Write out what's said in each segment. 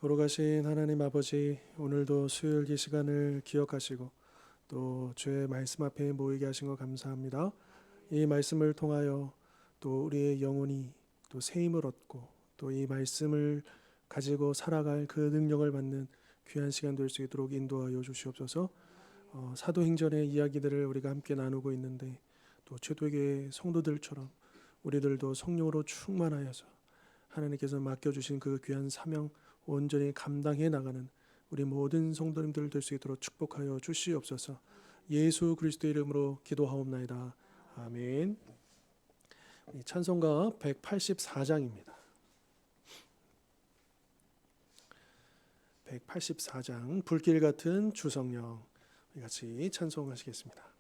거룩하신 하나님 아버지, 오늘도 수요일 이 시간을 기억하시고 또 주의 말씀 앞에 모이게 하신 것 감사합니다. 이 말씀을 통하여 또 우리의 영혼이 또 새 힘을 얻고 또 이 말씀을 가지고 살아갈 그 능력을 받는 귀한 시간 될 수 있도록 인도하여 주시옵소서. 사도행전의 이야기들을 우리가 함께 나누고 있는데 또 초대교회 성도들처럼 우리들도 성령으로 충만하여서 하나님께서 맡겨주신 그 귀한 사명 온전히 감당해 나가는 우리 모든 성도님들 될 수 있도록 축복하여 주시옵소서. 예수 그리스도의 이름으로 기도하옵나이다. 아멘. 찬송가 184장입니다. 184장 불길 같은 주성령, 같이 찬송하시겠습니다.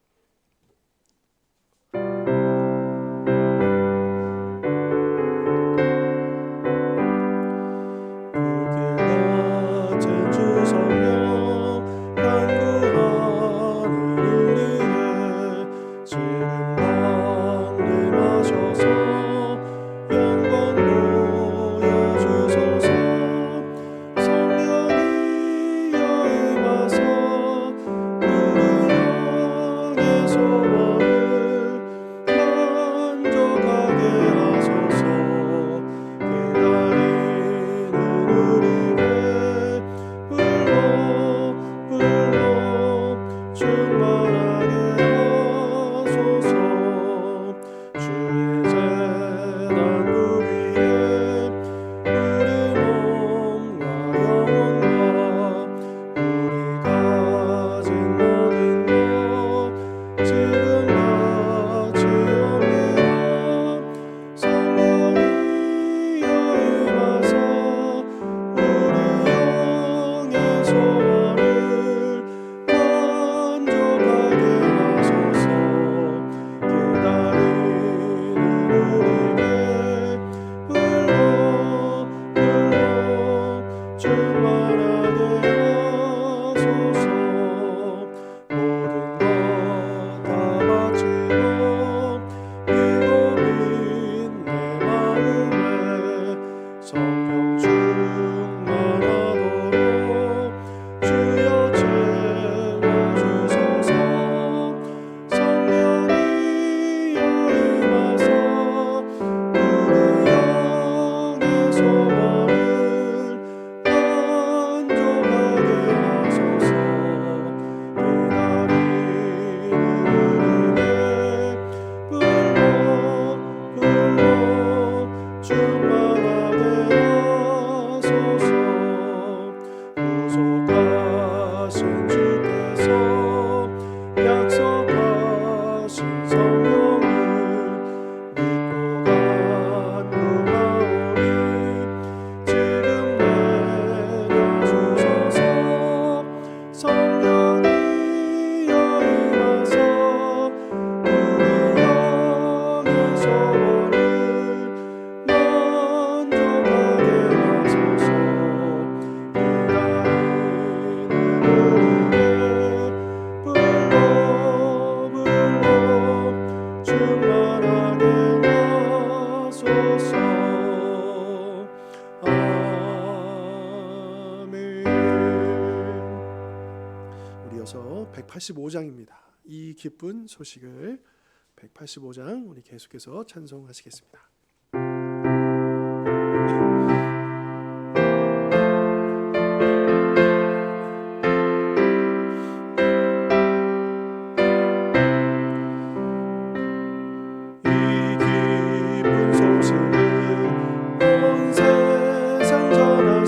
이어서 185장입니다. 이 기쁜 소식을 185장 우리 계속해서 찬송하시겠습니다. 주 믿는 성도들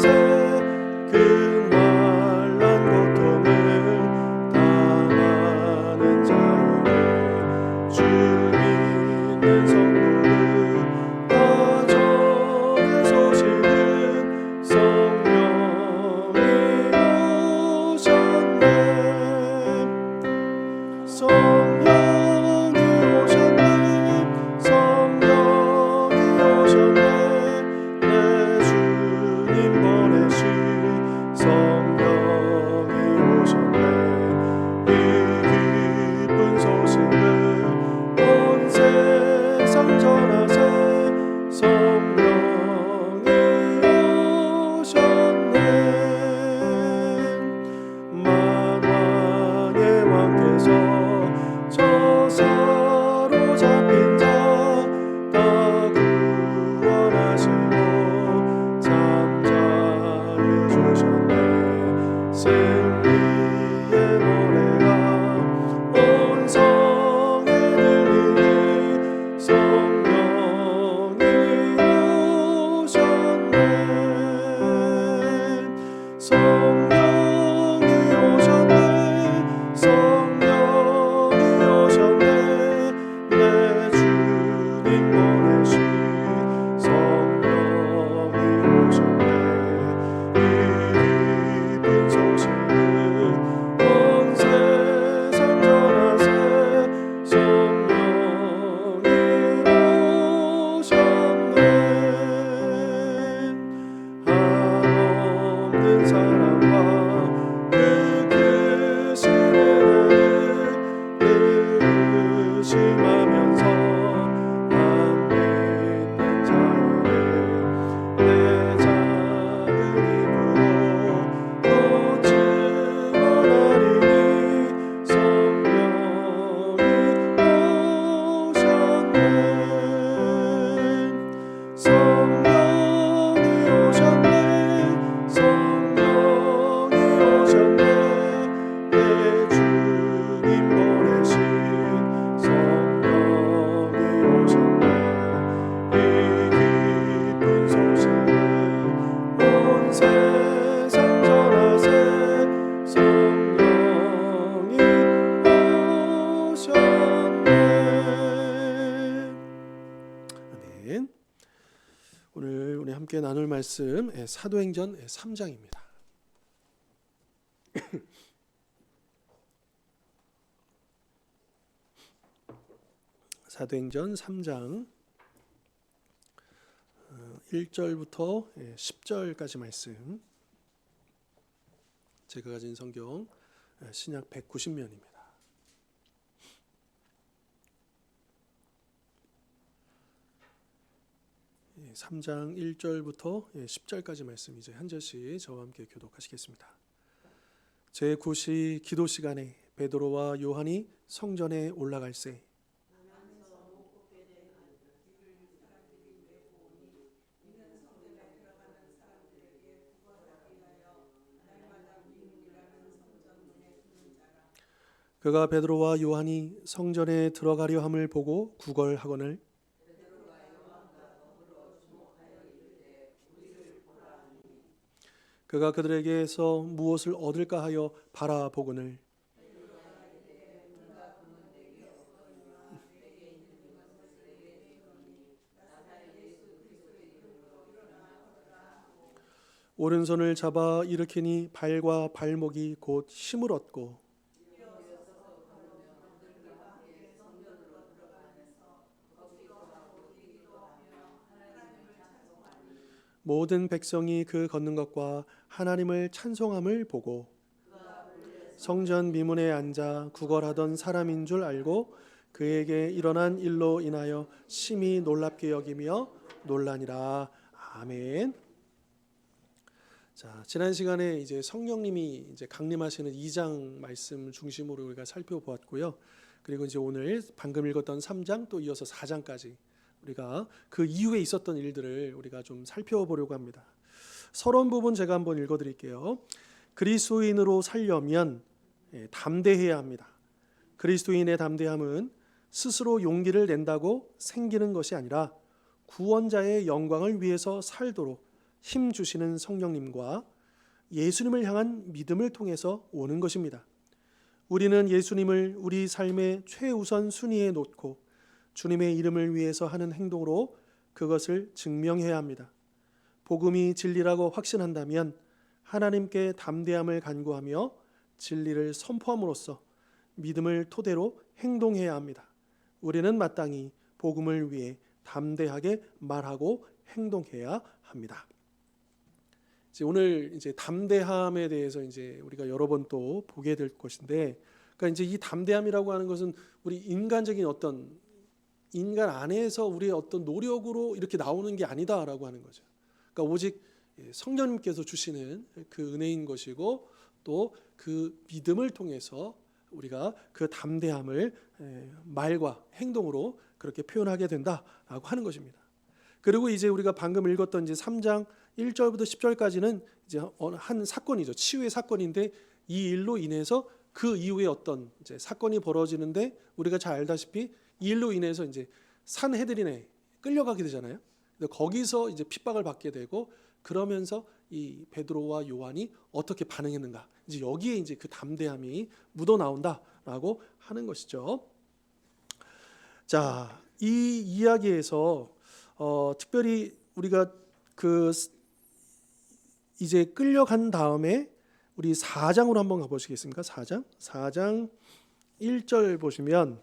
기쁜 소식을 온 세상 전하세. 성령이 오셨네. 한없는 사랑과 그 크신 은혜를 늘 의심하면서 안 믿는 자에게 내 작은 힘으로 또 증언하리니 성령이 오셨네. 성령이 오셨네. 성령이 오셨네. 내 주님 보내신 성령이 오셨네. 이 기쁜 소식을 온 세상 전하세. 성령이 오셨네. 아멘. 오늘 우리 함께 나눌 말씀 사도행전 3장입니다. 사도행전 3장 1절부터 10절까지 말씀. 제가 가진 성경 신약 190면입니다. 3장 1절부터 10절까지 말씀 이제 한 절씩 저와 함께 교독하시겠습니다. 제9시 기도 시간에 베드로와 요한이 성전에 올라갈새 그가 베드로와 요한이 성전에 들어가려 함을 보고 구걸하거늘 그가 그들에게서 무엇을 얻을까 하여 바라보거늘 오른손을 잡아 일으키니 발과 발목이 곧 힘을 얻고 모든 백성이 그 걷는 것과 하나님을 찬송함을 보고 성전 미문에 앉아 구걸하던 사람인 줄 알고 그에게 일어난 일로 인하여 심히 놀랍게 여기며 놀라니라. 아멘. 자, 지난 시간에 이제 성령님이 이제 강림하시는 2장 말씀 중심으로 우리가 살펴보았고요. 그리고 이제 오늘 방금 읽었던 3장 또 이어서 4장까지 우리가 그 이후에 있었던 일들을 우리가 좀 살펴보려고 합니다. 서론 부분 제가 한번 읽어드릴게요. 그리스도인으로 살려면 담대해야 합니다. 그리스도인의 담대함은 스스로 용기를 낸다고 생기는 것이 아니라 구원자의 영광을 위해서 살도록 힘 주시는 성령님과 예수님을 향한 믿음을 통해서 오는 것입니다. 우리는 예수님을 우리 삶의 최우선 순위에 놓고 주님의 이름을 위해서 하는 행동으로 그것을 증명해야 합니다. 복음이 진리라고 확신한다면 하나님께 담대함을 간구하며 진리를 선포함으로써 믿음을 토대로 행동해야 합니다. 우리는 마땅히 복음을 위해 담대하게 말하고 행동해야 합니다. 오늘 이제 담대함에 대해서 이제 우리가 여러 번 또 보게 될 것인데, 그러니까 이제 이 담대함이라고 하는 것은 우리 인간적인 어떤 인간 안에서 우리의 어떤 노력으로 이렇게 나오는 게 아니다라고 하는 거죠. 그러니까 오직 성령님께서 주시는 그 은혜인 것이고 또 그 믿음을 통해서 우리가 그 담대함을 말과 행동으로 그렇게 표현하게 된다라고 하는 것입니다. 그리고 이제 우리가 방금 읽었던 이제 3장 1절부터 10절까지는 이제 한 사건이죠. 치유의 사건인데 이 일로 인해서 그 이후에 어떤 이제 사건이 벌어지는데 우리가 잘 알다시피 이 일로 인해서 이제 산헤드린에 끌려가게 되잖아요. 거기서 이제 핍박을 받게 되고 그러면서 이 베드로와 요한이 어떻게 반응했는가, 이제 여기에 이제 그 담대함이 묻어 나온다라고 하는 것이죠. 자, 이 이야기에서 특별히 우리가 그 이제 끌려간 다음에 우리 4장으로 한번 가보시겠습니까? 4장 1절 보시면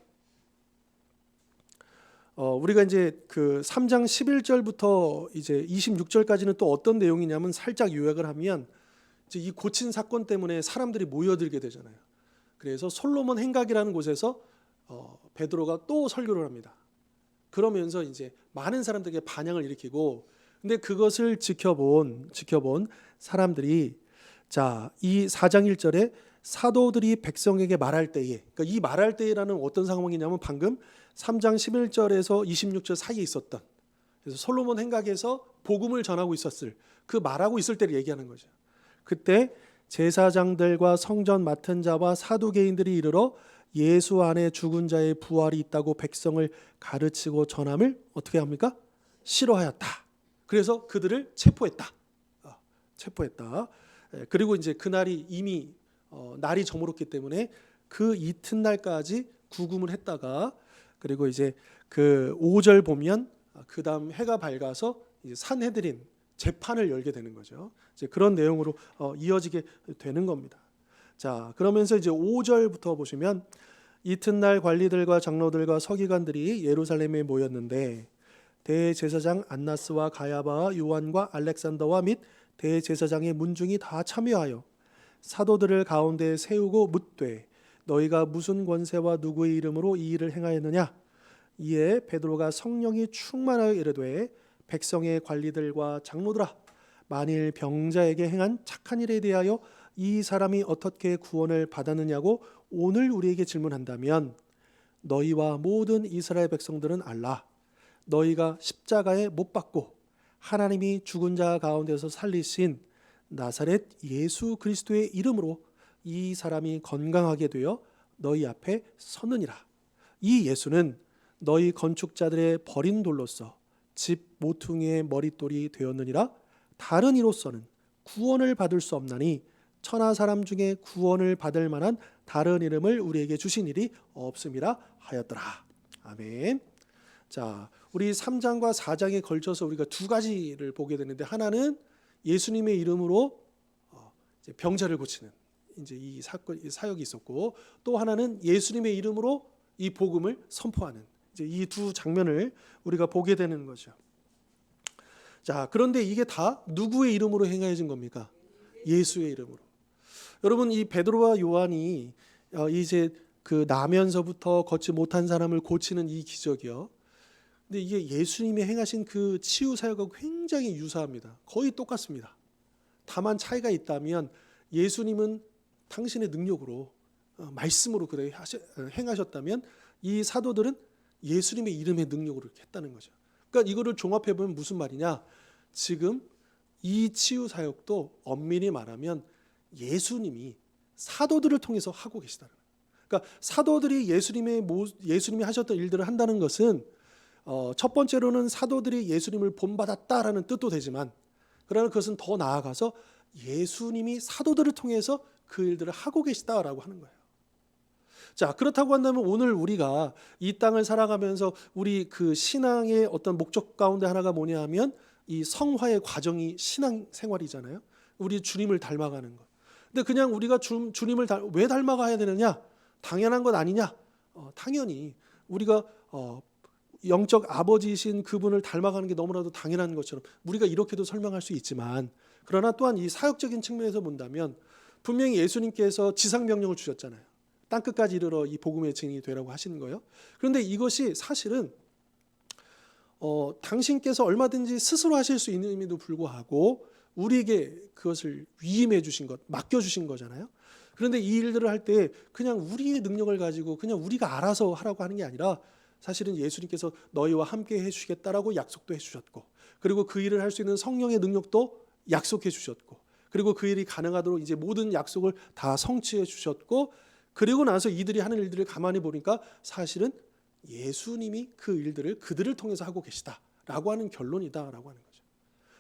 우리가 이제 그 3장 11절부터 이제 26절까지는 또 어떤 내용이냐면 살짝 요약을 하면 이제 이 고친 사건 때문에 사람들이 모여들게 되잖아요. 그래서 솔로몬 행각이라는 곳에서 베드로가 또 설교를 합니다. 그러면서 이제 많은 사람들에게 반향을 일으키고, 근데 그것을 지켜본 사람들이 자, 이 4장 1절에 사도들이 백성에게 말할 때에, 그러니까 이 말할 때라는 어떤 상황이냐면 방금 3장 11절에서 26절 사이에 있었던, 그래서 솔로몬 행각에서 복음을 전하고 있었을 그 말하고 있을 때를 얘기하는 거죠. 그때 제사장들과 성전 맡은 자와 사두개인들이 이르러 예수 안에 죽은 자의 부활이 있다고 백성을 가르치고 전함을 어떻게 합니까? 싫어하였다. 그래서 그들을 체포했다. 그리고 이제 그날이 이미 날이 저물었기 때문에 그 이튿날까지 구금을 했다가, 그리고 이제 그 5절 보면 그다음 해가 밝아서 이제 산헤드린 재판을 열게 되는 거죠. 이제 그런 내용으로 이어지게 되는 겁니다. 자, 그러면서 이제 5절부터 보시면 이튿날 관리들과 장로들과 서기관들이 예루살렘에 모였는데 대제사장 안나스와 가야바와 요한과 알렉산더와 및 대제사장의 문중이 다 참여하여 사도들을 가운데 세우고 묻되 너희가 무슨 권세와 누구의 이름으로 이 일을 행하였느냐? 이에 베드로가 성령이 충만하여 이르되 백성의 관리들과 장로들아, 만일 병자에게 행한 착한 일에 대하여 이 사람이 어떻게 구원을 받았느냐고 오늘 우리에게 질문한다면 너희와 모든 이스라엘 백성들은 알라. 너희가 십자가에 못 박고 하나님이 죽은 자 가운데서 살리신 나사렛 예수 그리스도의 이름으로 이 사람이 건강하게 되어 너희 앞에 서느니라. 이 예수는 너희 건축자들의 버린 돌로서 집 모퉁이의 머릿돌이 되었느니라. 다른 이로서는 구원을 받을 수 없나니 천하 사람 중에 구원을 받을 만한 다른 이름을 우리에게 주신 일이 없음이라 하였더라. 아멘. 자, 우리 3장과 4장에 걸쳐서 우리가 두 가지를 보게 되는데, 하나는 예수님의 이름으로 병자를 고치는 이제 이 사건, 이 사역이 있었고, 또 하나는 예수님의 이름으로 이 복음을 선포하는 이제 이 두 장면을 우리가 보게 되는 거죠. 자, 그런데 이게 다 누구의 이름으로 행해진 겁니까? 예수의 이름으로. 여러분, 이 베드로와 요한이 이제 그 나면서부터 걷지 못한 사람을 고치는 이 기적이요. 근데 이게 예수님이 행하신 그 치유 사역과 굉장히 유사합니다. 거의 똑같습니다. 다만 차이가 있다면 예수님은 당신의 능력으로 말씀으로 그렇게 행하셨다면 이 사도들은 예수님의 이름의 능력으로 이렇게 했다는 거죠. 그러니까 이거를 종합해 보면 무슨 말이냐? 지금 이 치유 사역도 엄밀히 말하면 예수님이 사도들을 통해서 하고 계시다는 거예요. 그러니까 사도들이 예수님이 하셨던 일들을 한다는 것은 첫 번째로는 사도들이 예수님을 본받았다라는 뜻도 되지만, 그러나 그것은 더 나아가서 예수님이 사도들을 통해서 그 일들을 하고 계시다라고 하는 거예요. 자, 그렇다고 한다면 오늘 우리가 이 땅을 살아가면서 우리 그 신앙의 어떤 목적 가운데 하나가 뭐냐 하면 이 성화의 과정이 신앙 생활이잖아요. 우리 주님을 닮아가는 것. 근데 그냥 우리가 주님을 왜 닮아가야 되느냐? 당연한 것 아니냐? 당연히 우리가 영적 아버지이신 그분을 닮아가는 게 너무나도 당연한 것처럼 우리가 이렇게도 설명할 수 있지만, 그러나 또한 이 사역적인 측면에서 본다면 분명히 예수님께서 지상명령을 주셨잖아요. 땅끝까지 이르러 이 복음의 증인이 되라고 하시는 거예요. 그런데 이것이 사실은 당신께서 얼마든지 스스로 하실 수 있는임에도 불구하고 우리에게 그것을 위임해 주신 것, 맡겨 주신 거잖아요. 그런데 이 일들을 할 때 그냥 우리의 능력을 가지고 그냥 우리가 알아서 하라고 하는 게 아니라, 사실은 예수님께서 너희와 함께 해주시겠다라고 약속도 해주셨고, 그리고 그 일을 할 수 있는 성령의 능력도 약속해 주셨고, 그리고 그 일이 가능하도록 이제 모든 약속을 다 성취해 주셨고, 그리고 나서 이들이 하는 일들을 가만히 보니까 사실은 예수님이 그 일들을 그들을 통해서 하고 계시다라고 하는 결론이다라고 하는 거죠.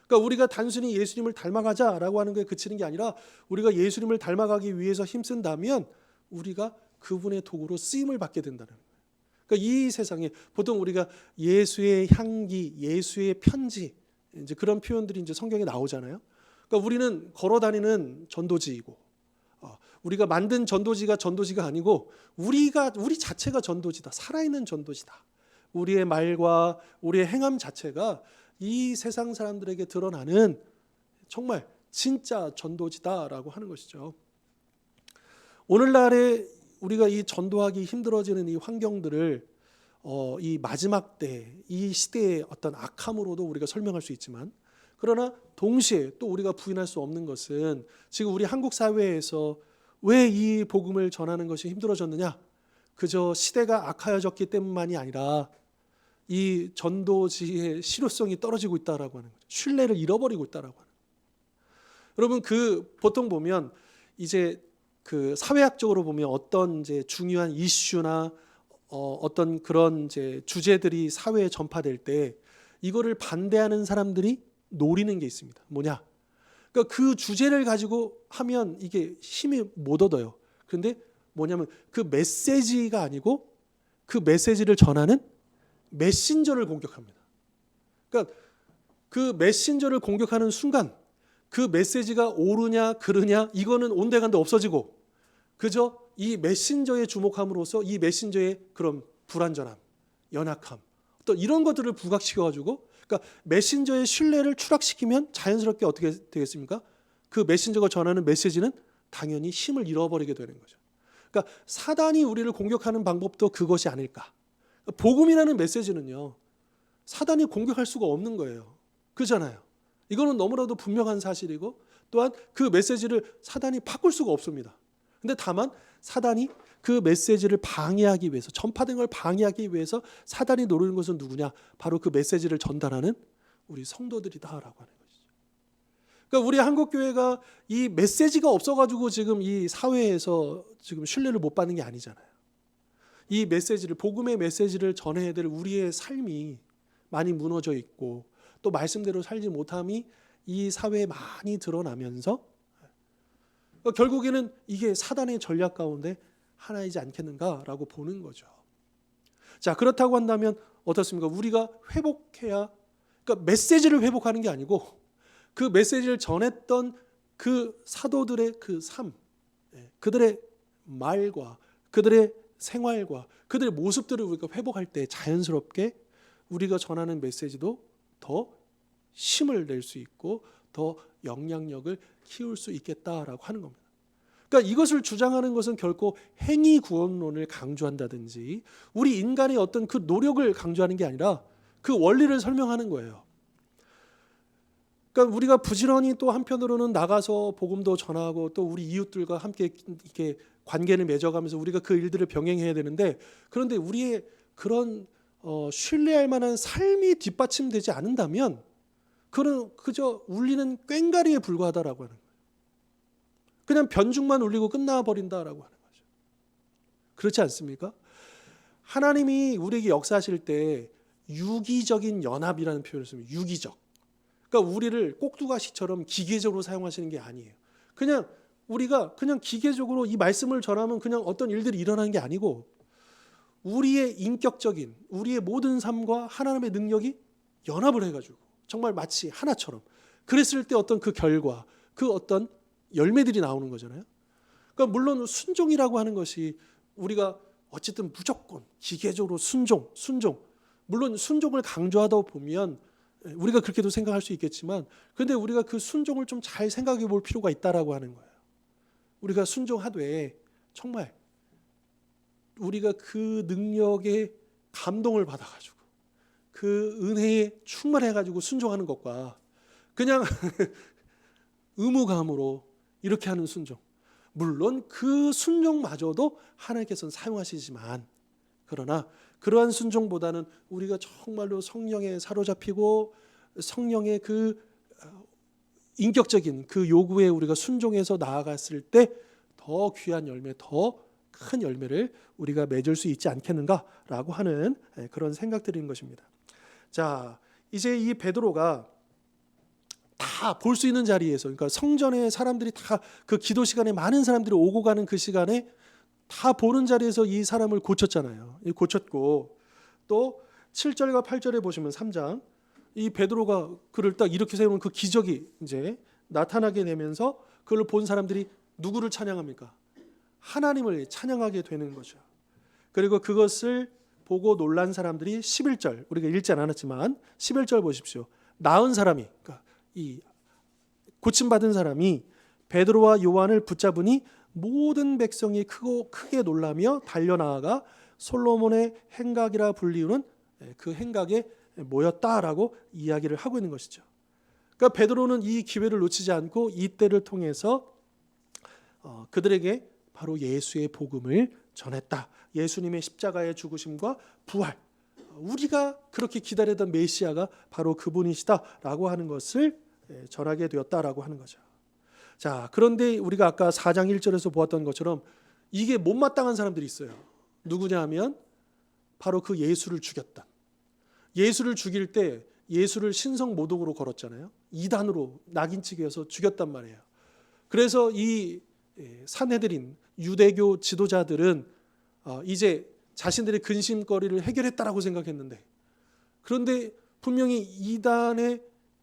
그러니까 우리가 단순히 예수님을 닮아가자라고 하는 것에 그치는 게 아니라, 우리가 예수님을 닮아가기 위해서 힘쓴다면 우리가 그분의 도구로 쓰임을 받게 된다는 거예요. 그러니까 이 세상에 보통 우리가 예수의 향기, 예수의 편지, 이제 그런 표현들이 이제 성경에 나오잖아요. 그러니까 우리는 걸어다니는 전도지이고, 우리가 만든 전도지가 아니고 우리 자체가 전도지다. 살아있는 전도지다. 우리의 말과 우리의 행함 자체가 이 세상 사람들에게 드러나는 정말 진짜 전도지다라고 하는 것이죠. 오늘날에 우리가 이 전도하기 힘들어지는 이 환경들을 이 마지막 때, 이 시대의 어떤 악함으로도 우리가 설명할 수 있지만, 그러나 동시에 또 우리가 부인할 수 없는 것은 지금 우리 한국 사회에서 왜 이 복음을 전하는 것이 힘들어졌느냐? 그저 시대가 악하여졌기 때문만이 아니라 이 전도지의 실효성이 떨어지고 있다라고 하는 거죠. 신뢰를 잃어버리고 있다라고 하는 거죠. 여러분, 보통 보면 이제 그 사회학적으로 보면 어떤 이제 중요한 이슈나 어떤 그런 이제 주제들이 사회에 전파될 때 이거를 반대하는 사람들이 노리는 게 있습니다. 뭐냐? 그러니까 그 주제를 가지고 하면 이게 힘이 못 얻어요. 그런데 뭐냐면 그 메시지가 아니고 그 메시지를 전하는 메신저를 공격합니다. 그러니까 그 메신저를 공격하는 순간 그 메시지가 옳으냐 그르냐 이거는 온데간데 없어지고 그저 이 메신저에 주목함으로써 이 메신저의 그런 불완전함, 연약함, 또 이런 것들을 부각시켜가지고, 그러니까 메신저의 신뢰를 추락시키면 자연스럽게 어떻게 되겠습니까? 그 메신저가 전하는 메시지는 당연히 힘을 잃어버리게 되는 거죠. 그러니까 사단이 우리를 공격하는 방법도 그것이 아닐까. 복음이라는 메시지는요, 사단이 공격할 수가 없는 거예요. 그렇잖아요. 이거는 너무나도 분명한 사실이고, 또한 그 메시지를 사단이 바꿀 수가 없습니다. 근데 다만 사단이 그 메시지를 방해하기 위해서, 전파된 걸 방해하기 위해서 사단이 노리는 것은 누구냐? 바로 그 메시지를 전달하는 우리 성도들이다라고 하는 것이죠. 그러니까 우리 한국교회가 이 메시지가 없어가지고 지금 이 사회에서 지금 신뢰를 못 받는 게 아니잖아요. 이 메시지를, 복음의 메시지를 전해야 될 우리의 삶이 많이 무너져 있고, 또 말씀대로 살지 못함이 이 사회에 많이 드러나면서 결국에는 이게 사단의 전략 가운데 하나이지 않겠는가라고 보는 거죠. 자, 그렇다고 한다면 어떻습니까? 우리가 회복해야, 그러니까 메시지를 회복하는 게 아니고 그 메시지를 전했던 그 사도들의 그 삶, 그들의 말과 그들의 생활과 그들의 모습들을 우리가 회복할 때 자연스럽게 우리가 전하는 메시지도 더 힘을 낼 수 있고 더 영향력을 키울 수 있겠다라고 하는 겁니다. 그러니까 이것을 주장하는 것은 결코 행위 구원론을 강조한다든지 우리 인간의 어떤 그 노력을 강조하는 게 아니라 그 원리를 설명하는 거예요. 그러니까 우리가 부지런히 또 한편으로는 나가서 복음도 전하고 또 우리 이웃들과 함께 이렇게 관계를 맺어가면서 우리가 그 일들을 병행해야 되는데, 그런데 우리의 그런 신뢰할 만한 삶이 뒷받침되지 않는다면 그는 그저 울리는 꽹과리에 불과하다라고 하는 거예요. 그냥 변죽만 울리고 끝나버린다라고 하는 거죠. 그렇지 않습니까? 하나님이 우리에게 역사하실 때 유기적인 연합이라는 표현을 씁니다. 유기적. 그러니까 우리를 꼭두가시처럼 기계적으로 사용하시는 게 아니에요. 그냥 우리가 그냥 기계적으로 이 말씀을 전하면 그냥 어떤 일들이 일어나는 게 아니고 우리의 인격적인, 우리의 모든 삶과 하나님의 능력이 연합을 해가지고 정말 마치 하나처럼, 그랬을 때 어떤 그 결과, 그 어떤 열매들이 나오는 거잖아요. 그러니까 물론 순종이라고 하는 것이 우리가 어쨌든 무조건 기계적으로 순종, 물론 순종을 강조하다 보면 우리가 그렇게도 생각할 수 있겠지만, 그런데 우리가 그 순종을 좀 잘 생각해 볼 필요가 있다라고 하는 거예요. 우리가 순종하되 정말 우리가 그 능력에 감동을 받아가지고 그 은혜에 충만해가지고 순종하는 것과 그냥 의무감으로 이렇게 하는 순종, 물론 그 순종마저도 하나님께서는 사용하시지만, 그러나 그러한 순종보다는 우리가 정말로 성령에 사로잡히고 성령의 그 인격적인 그 요구에 우리가 순종해서 나아갔을 때 더 귀한 열매, 더 큰 열매를 우리가 맺을 수 있지 않겠는가라고 하는 그런 생각들인 것입니다. 자, 이제 이 베드로가 다 볼 수 있는 자리에서, 그러니까 성전에 사람들이 다 그 기도 시간에 많은 사람들이 오고 가는 그 시간에 다 보는 자리에서 이 사람을 고쳤잖아요. 고쳤고, 또 7절과 8절에 보시면 3장 이 베드로가 그를 딱 이렇게 세우는 그 기적이 이제 나타나게 되면서 그걸 본 사람들이 누구를 찬양합니까? 하나님을 찬양하게 되는 거죠. 그리고 그것을 보고 놀란 사람들이 11절, 우리가 읽지 않았지만 11절 보십시오. 나은 사람이, 그러니까 이 고침받은 사람이 베드로와 요한을 붙잡으니 모든 백성이 크게 놀라며 달려나아가 솔로몬의 행각이라 불리우는 그 행각에 모였다라고 이야기를 하고 있는 것이죠. 그러니까 베드로는 이 기회를 놓치지 않고 이 때를 통해서 그들에게 바로 예수의 복음을 전했다. 예수님의 십자가의 죽으심과 부활, 우리가 그렇게 기다리던 메시아가 바로 그분이시다라고 하는 것을 전하게 되었다라고 하는 거죠. 자, 그런데 우리가 아까 4장 1절에서 보았던 것처럼 이게 못마땅한 사람들이 있어요. 누구냐 하면 바로 그 예수를 죽였다. 예수를 죽일 때 예수를 신성 모독으로 걸었잖아요. 이단으로 낙인치기해서 죽였단 말이에요. 그래서 이 산헤드린 유대교 지도자들은 이제 자신들의 근심거리를 해결했다라고 생각했는데, 그런데 분명히 이단의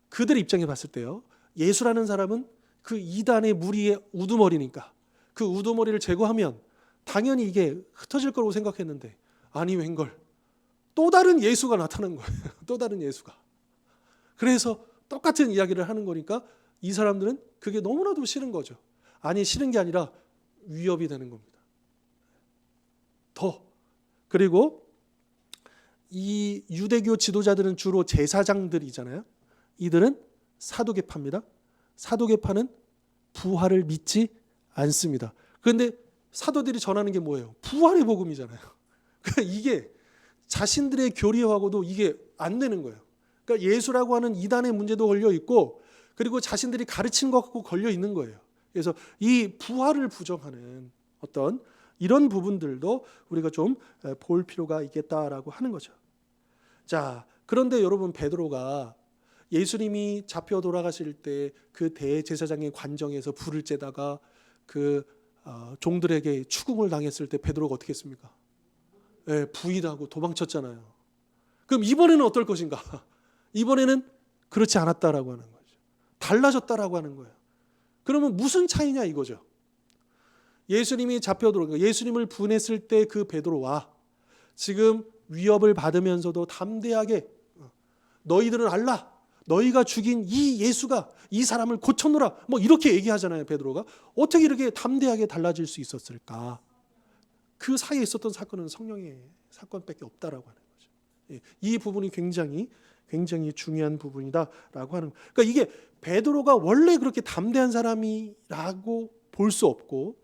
그들 입장에 봤을 때요, 예수라는 사람은 그 이단의 무리의 우두머리니까 그 우두머리를 제거하면 당연히 이게 흩어질 거라고 생각했는데, 아니 웬걸 또 다른 예수가 나타난 거예요. 또 다른 예수가. 그래서 똑같은 이야기를 하는 거니까 이 사람들은 그게 너무나도 싫은 거죠. 아니, 싫은 게 아니라 위협이 되는 겁니다. 그리고 이 유대교 지도자들은 주로 제사장들이잖아요. 이들은 사두개파입니다. 사두개파는 부활을 믿지 않습니다. 그런데 사도들이 전하는 게 뭐예요? 부활의 복음이잖아요. 그러니까 이게 자신들의 교리하고도 이게 안 되는 거예요. 그러니까 예수라고 하는 이단의 문제도 걸려 있고, 그리고 자신들이 가르친 것 갖고 걸려 있는 거예요. 그래서 이 부활을 부정하는 어떤 이런 부분들도 우리가 좀 볼 필요가 있겠다라고 하는 거죠. 자, 그런데 여러분, 베드로가 예수님이 잡혀 돌아가실 때 그 대제사장의 관정에서 불을 쬐다가 그 종들에게 추궁을 당했을 때 베드로가 어떻게 했습니까? 부인하고 도망쳤잖아요. 그럼 이번에는 어떨 것인가? 이번에는 그렇지 않았다라고 하는 거죠. 달라졌다라고 하는 거예요. 그러면 무슨 차이냐 이거죠. 예수님이 잡혀 들어온, 예수님을 부인했을 때 그 베드로와 지금 위협을 받으면서도 담대하게 너희들은 알라, 너희가 죽인 이 예수가 이 사람을 고쳤노라, 뭐 이렇게 얘기하잖아요. 베드로가 어떻게 이렇게 담대하게 달라질 수 있었을까? 그 사이에 있었던 사건은 성령의 사건밖에 없다라고 하는 거죠. 이 부분이 굉장히 중요한 부분이다라고 하는. 그러니까 이게 베드로가 원래 그렇게 담대한 사람이라고 볼 수 없고,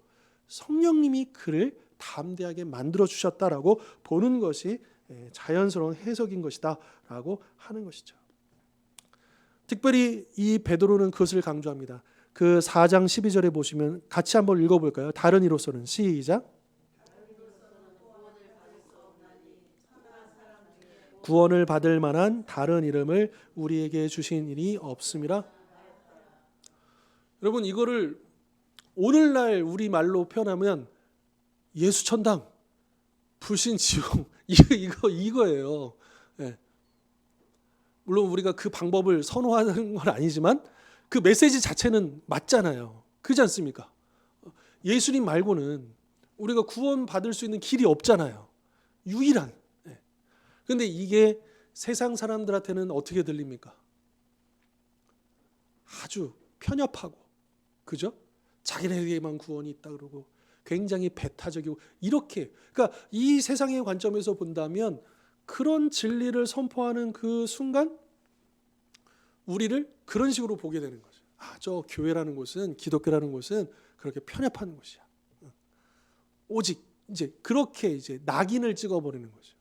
성령님이 그를 담대하게 만들어 주셨다라고 보는 것이 자연스러운 해석인 것이다라고 하는 것이죠. 특별히 이 베드로는 그것을 강조합니다. 그 4장 12절에 보시면 같이 한번 읽어볼까요? 다른 이로서는, 시작. 구원을 받을 만한 다른 이름을 우리에게 주신 일이 없음이라. 여러분, 이거를 오늘날 우리 말로 표현하면 예수 천당, 불신 지옥, 이거예요. 네. 물론 우리가 그 방법을 선호하는 건 아니지만 그 메시지 자체는 맞잖아요. 그렇지 않습니까? 예수님 말고는 우리가 구원 받을 수 있는 길이 없잖아요. 유일한. 그런데 이게 세상 사람들한테는 어떻게 들립니까? 아주 편협하고, 그죠? 자기네에게만 구원이 있다 그러고 굉장히 배타적이고, 이렇게, 그러니까 이 세상의 관점에서 본다면 그런 진리를 선포하는 그 순간 우리를 그런 식으로 보게 되는 거죠. 저 교회라는 곳은, 기독교라는 곳은 그렇게 편협한 곳이야. 오직 이제 그렇게 이제 낙인을 찍어버리는 거죠.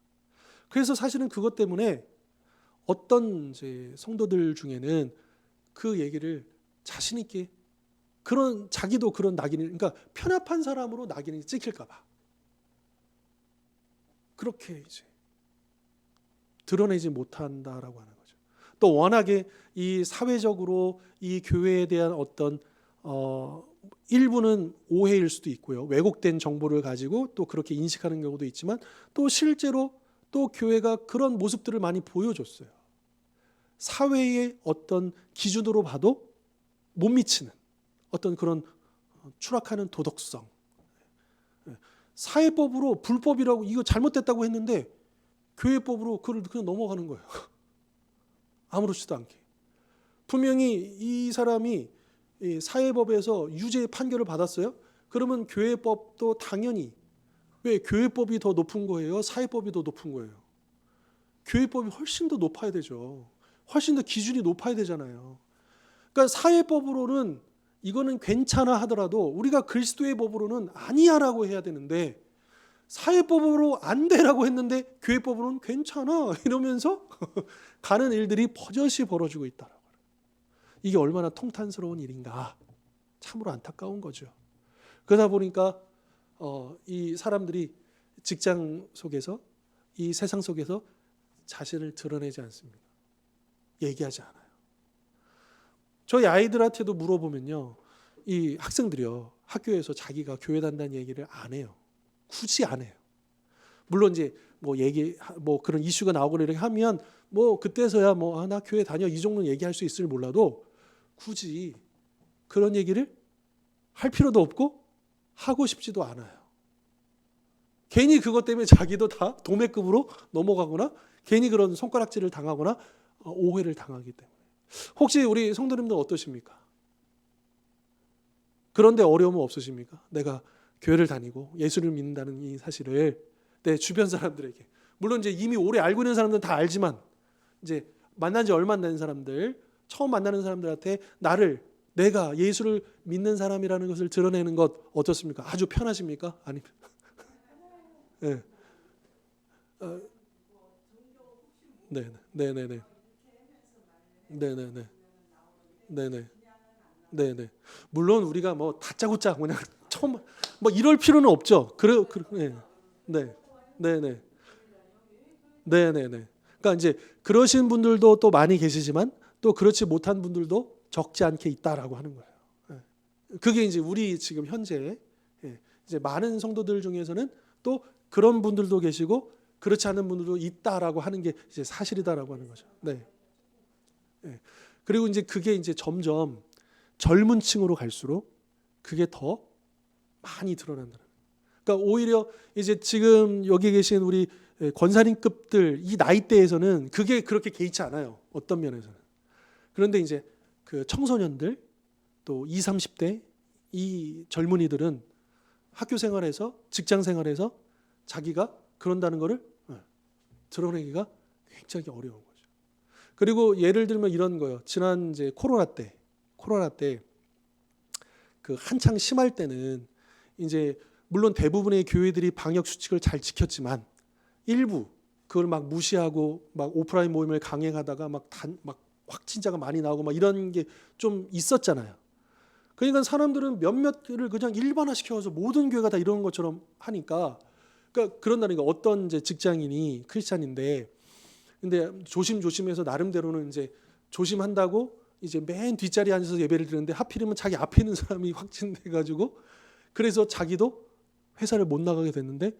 그래서 사실은 그것 때문에 어떤 이제 성도들 중에는 그 얘기를 자신 있게, 그런 자기도 그런 낙인이, 그러니까 편협한 사람으로 낙인이 찍힐까봐 그렇게 이제 드러내지 못한다라고 하는 거죠. 또 워낙에 이 사회적으로 이 교회에 대한 어떤 일부는 오해일 수도 있고요. 왜곡된 정보를 가지고 또 그렇게 인식하는 경우도 있지만, 또 실제로 또 교회가 그런 모습들을 많이 보여줬어요. 사회의 어떤 기준으로 봐도 못 미치는 어떤 그런 추락하는 도덕성, 사회법으로 불법이라고 이거 잘못됐다고 했는데 교회법으로 그걸 그냥 넘어가는 거예요. 아무렇지도 않게. 분명히 이 사람이 사회법에서 유죄 판결을 받았어요. 그러면 교회법도 당연히, 왜 교회법이 더 높은 거예요? 사회법이 더 높은 거예요? 교회법이 훨씬 더 높아야 되죠. 훨씬 더 기준이 높아야 되잖아요. 그러니까 사회법으로는 이거는 괜찮아 하더라도 우리가 그리스도의 법으로는 아니야라고 해야 되는데, 사회법으로 안 되라고 했는데 교회법으로는 괜찮아 이러면서 가는 일들이 버젓이 벌어지고 있다라고. 이게 얼마나 통탄스러운 일인가. 참으로 안타까운 거죠. 그러다 보니까 이 사람들이 직장 속에서, 이 세상 속에서 자신을 드러내지 않습니다. 얘기하지 않아요. 저희 아이들한테도 물어보면요, 이 학생들이요, 학교에서 자기가 교회 다닌다는 얘기를 안 해요. 굳이 안 해요. 물론 이제 뭐 그런 이슈가 나오거나 이렇게 하면 뭐 그때서야 나 교회 다녀 이 정도는 얘기할 수 있을 몰라도 굳이 그런 얘기를 할 필요도 없고 하고 싶지도 않아요. 괜히 그것 때문에 자기도 다 도매급으로 넘어가거나 괜히 그런 손가락질을 당하거나 오해를 당하기 때문에. 혹시 우리 성도님들 어떠십니까? 그런데 어려움은 없으십니까? 내가 교회를 다니고 예수를 믿는다는 이 사실을 내 주변 사람들에게, 물론 이제 이미 오래 알고 있는 사람들은 다 알지만 이제 만난 지 얼마 안 된 사람들, 처음 만나는 사람들한테 내가 예수를 믿는 사람이라는 것을 드러내는 것 어떻습니까? 아주 편하십니까? 아니면 네. 네네. 네네네. 네네. 네네. 물론 우리가 뭐 다짜고짜 그냥 처음 이럴 필요는 없죠. 네. 네. 네네. 네네네. 그러니까 이제 그러신 분들도 또 많이 계시지만 또 그렇지 못한 분들도 적지 않게 있다라고 하는 거예요. 그게 이제 우리 지금 현재 이제 많은 성도들 중에서는 또 그런 분들도 계시고 그렇지 않은 분들도 있다라고 하는 게 이제 사실이다라고 하는 거죠. 네. 그리고 이제 그게 이제 점점 젊은 층으로 갈수록 그게 더 많이 드러난다. 그러니까 오히려 이제 지금 여기 계신 우리 권사님급들 이 나이대에서는 그게 그렇게 개의치 않아요. 어떤 면에서는. 그런데 이제 그 청소년들 또 20, 30대 이 젊은이들은 학교 생활에서, 직장 생활에서 자기가 그런다는 것을 드러내기가 굉장히 어려운 거죠. 그리고 예를 들면 이런 거요. 지난 이제 코로나 때 그 한창 심할 때는 이제 물론 대부분의 교회들이 방역 수칙을 잘 지켰지만 일부 그걸 막 무시하고 막 오프라인 모임을 강행하다가 막 확진자가 많이 나오고 막 이런 게 좀 있었잖아요. 그러니까 사람들은 몇몇을 그냥 일반화 시켜서 모든 교회가 다 이런 것처럼 하니까, 그러니까 그런다는 게, 어떤 이제 직장인이 크리스찬인데 근데 조심해서 나름대로는 이제 조심한다고 이제 맨 뒷자리에 앉아서 예배를 드리는데 하필이면 자기 앞에 있는 사람이 확진돼 가지고 그래서 자기도 회사를 못 나가게 됐는데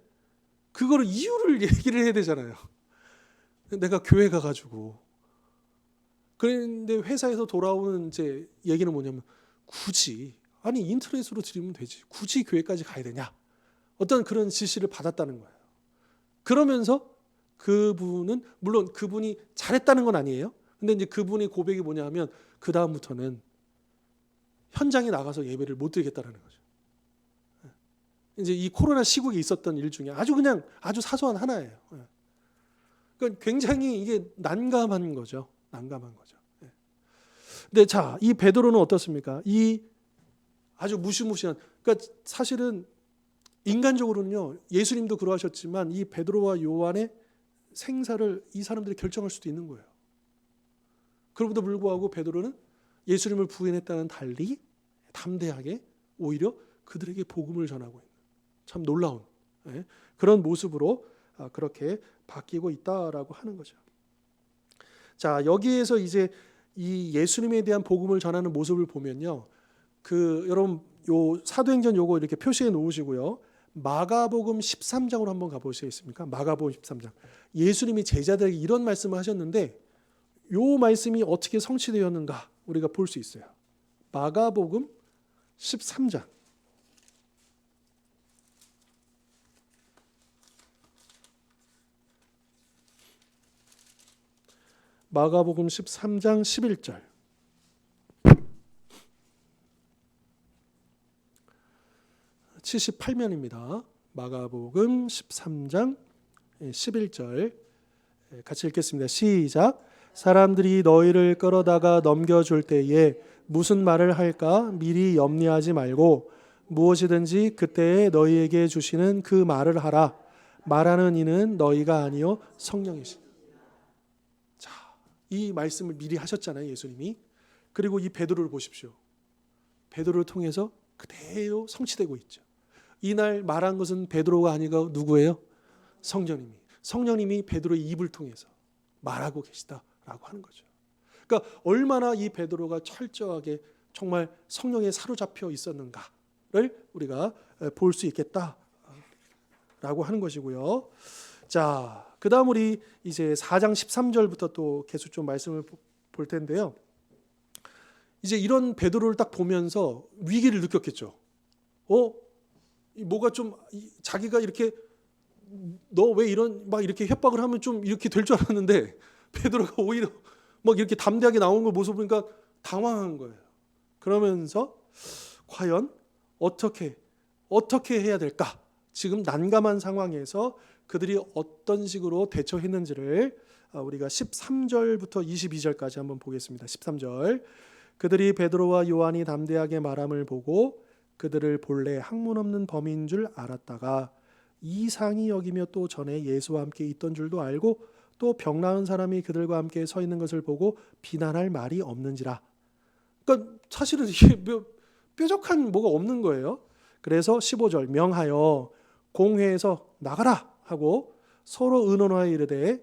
그거를 이유를 얘기를 해야 되잖아요. 내가 교회 가가지고. 그런데 회사에서 돌아오는 이제 얘기는 뭐냐면, 굳이 인터넷으로 드리면 되지. 굳이 교회까지 가야 되냐? 어떤 그런 지시를 받았다는 거예요. 그러면서 그분은 물론 그분이 잘했다는 건 아니에요. 근데 이제 그분의 고백이 뭐냐 하면 그 다음부터는 현장에 나가서 예배를 못 드리겠다라는 거죠. 이제 이 코로나 시국에 있었던 일 중에 아주 사소한 하나예요. 그러니까 굉장히 이게 난감한 거죠. 근데 자, 이 베드로는 어떻습니까? 이 아주 무시무시한, 그러니까 사실은 인간적으로는요, 예수님도 그러하셨지만 이 베드로와 요한의 생사를 이 사람들이 결정할 수도 있는 거예요. 그럼에도 불구하고 베드로는 예수님을 부인했다는 달리 담대하게 오히려 그들에게 복음을 전하고 있는, 참 놀라운 그런 모습으로 그렇게 바뀌고 있다라고 하는 거죠. 자, 여기에서 이제 이 예수님에 대한 복음을 전하는 모습을 보면요, 여러분 요 사도행전 요거 이렇게 표시해 놓으시고요. 마가복음 13장으로 한번 가보시겠습니까? 마가복음 13장. 예수님이 제자들에게 이런 말씀을 하셨는데 요 말씀이 어떻게 성취되었는가 우리가 볼 수 있어요. 마가복음 13장. 마가복음 13장 11절. 78면입니다. 마가복음 13장 11절 같이 읽겠습니다. 시작. 사람들이 너희를 끌어다가 넘겨줄 때에 무슨 말을 할까 미리 염려하지 말고 무엇이든지 그때에 너희에게 주시는 그 말을 하라. 말하는 이는 너희가 아니요 성령이시니. 자, 이 말씀을 미리 하셨잖아요, 예수님이. 그리고 이 베드로를 보십시오. 베드로를 통해서 그대로 성취되고 있죠. 이날 말한 것은 베드로가 아니고 누구예요? 성령님이. 성령님이 베드로의 입을 통해서 말하고 계시다라고 하는 거죠. 그러니까 얼마나 이 베드로가 철저하게 정말 성령에 사로잡혀 있었는가를 우리가 볼 수 있겠다라고 하는 것이고요. 자, 그다음 우리 이제 4장 13절부터 또 계속 좀 말씀을 볼 텐데요. 이제 이런 베드로를 딱 보면서 위기를 느꼈겠죠. 뭐가 좀 자기가 이렇게 너 왜 이런 막 이렇게 협박을 하면 좀 이렇게 될 줄 알았는데 베드로가 오히려 막 이렇게 담대하게 나오는 걸 모습 보니까 당황한 거예요. 그러면서 과연 어떻게 해야 될까? 지금 난감한 상황에서 그들이 어떤 식으로 대처했는지를 우리가 13절부터 22절까지 한번 보겠습니다. 13절. 그들이 베드로와 요한이 담대하게 말함을 보고 그들을 본래 학문 없는 범인 줄 알았다가 이상히 여기며 또 전에 예수와 함께 있던 줄도 알고 또 병 나은 사람이 그들과 함께 서 있는 것을 보고 비난할 말이 없는지라. 그러니까 사실은 이게 뾰족한 뭐가 없는 거예요. 그래서 15절 명하여 공회에서 나가라 하고 서로 의논하여 이르되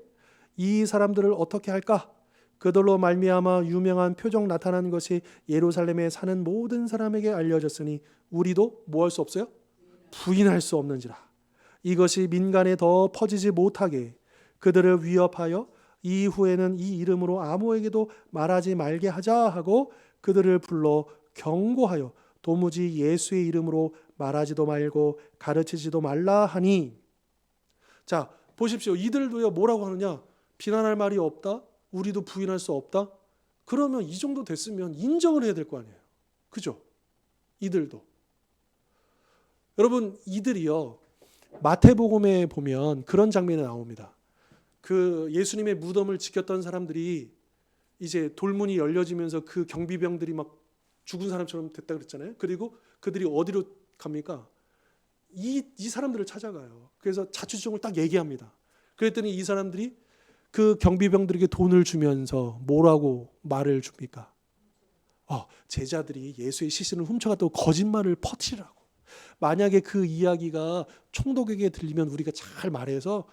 이 사람들을 어떻게 할까? 그들로 말미암아 유명한 표적 나타난 것이 예루살렘에 사는 모든 사람에게 알려졌으니 우리도 뭐 할 수 없어요? 부인할 수 없는지라. 이것이 민간에 더 퍼지지 못하게 그들을 위협하여 이후에는 이 이름으로 아무에게도 말하지 말게 하자 하고 그들을 불러 경고하여 도무지 예수의 이름으로 말하지도 말고 가르치지도 말라 하니. 자, 보십시오. 이들도요 뭐라고 하느냐? 비난할 말이 없다. 우리도 부인할 수 없다. 그러면 이 정도 됐으면 인정을 해야 될 거 아니에요. 그죠? 이들도. 여러분, 이들이요 마태복음에 보면 그런 장면이 나옵니다. 그 예수님의 무덤을 지켰던 사람들이 이제 돌문이 열려지면서 그 경비병들이 막 죽은 사람처럼 됐다 그랬잖아요. 그리고 그들이 어디로 갑니까? 이 사람들을 찾아가요. 그래서 자초지종을 딱 얘기합니다. 그랬더니 이 사람들이 그 경비병들에게 돈을 주면서 뭐라고 말을 줍니까? 제자들이 예수의 시신을 훔쳐갔다고 거짓말을 퍼뜨리라고. 만약에 그 이야기가 총독에게 들리면 우리가 잘 말해서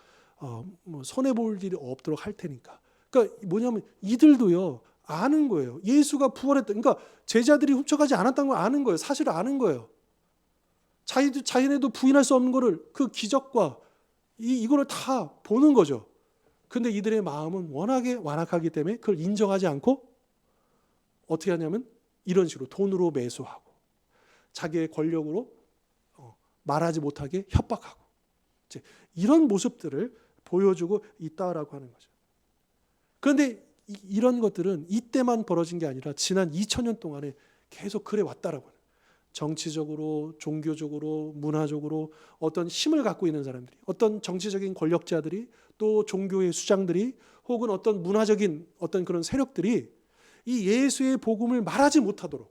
손해 볼 일이 없도록 할 테니까. 그러니까 뭐냐면 이들도요 아는 거예요. 예수가 부활했다. 그러니까 제자들이 훔쳐가지 않았다는 걸 아는 거예요. 사실을 아는 거예요. 자기네도 부인할 수 없는 거를 그 기적과 이거를 다 보는 거죠. 근데 이들의 마음은 워낙에 완악하기 때문에 그걸 인정하지 않고 어떻게 하냐면 이런 식으로 돈으로 매수하고 자기의 권력으로 말하지 못하게 협박하고 이런 모습들을 보여주고 있다라고 하는 거죠. 그런데 이런 것들은 이때만 벌어진 게 아니라 지난 2000년 동안에 계속 그래 왔다라고 해요. 정치적으로, 종교적으로, 문화적으로 어떤 힘을 갖고 있는 사람들이, 어떤 정치적인 권력자들이, 또 종교의 수장들이, 혹은 어떤 문화적인 어떤 그런 세력들이 이 예수의 복음을 말하지 못하도록,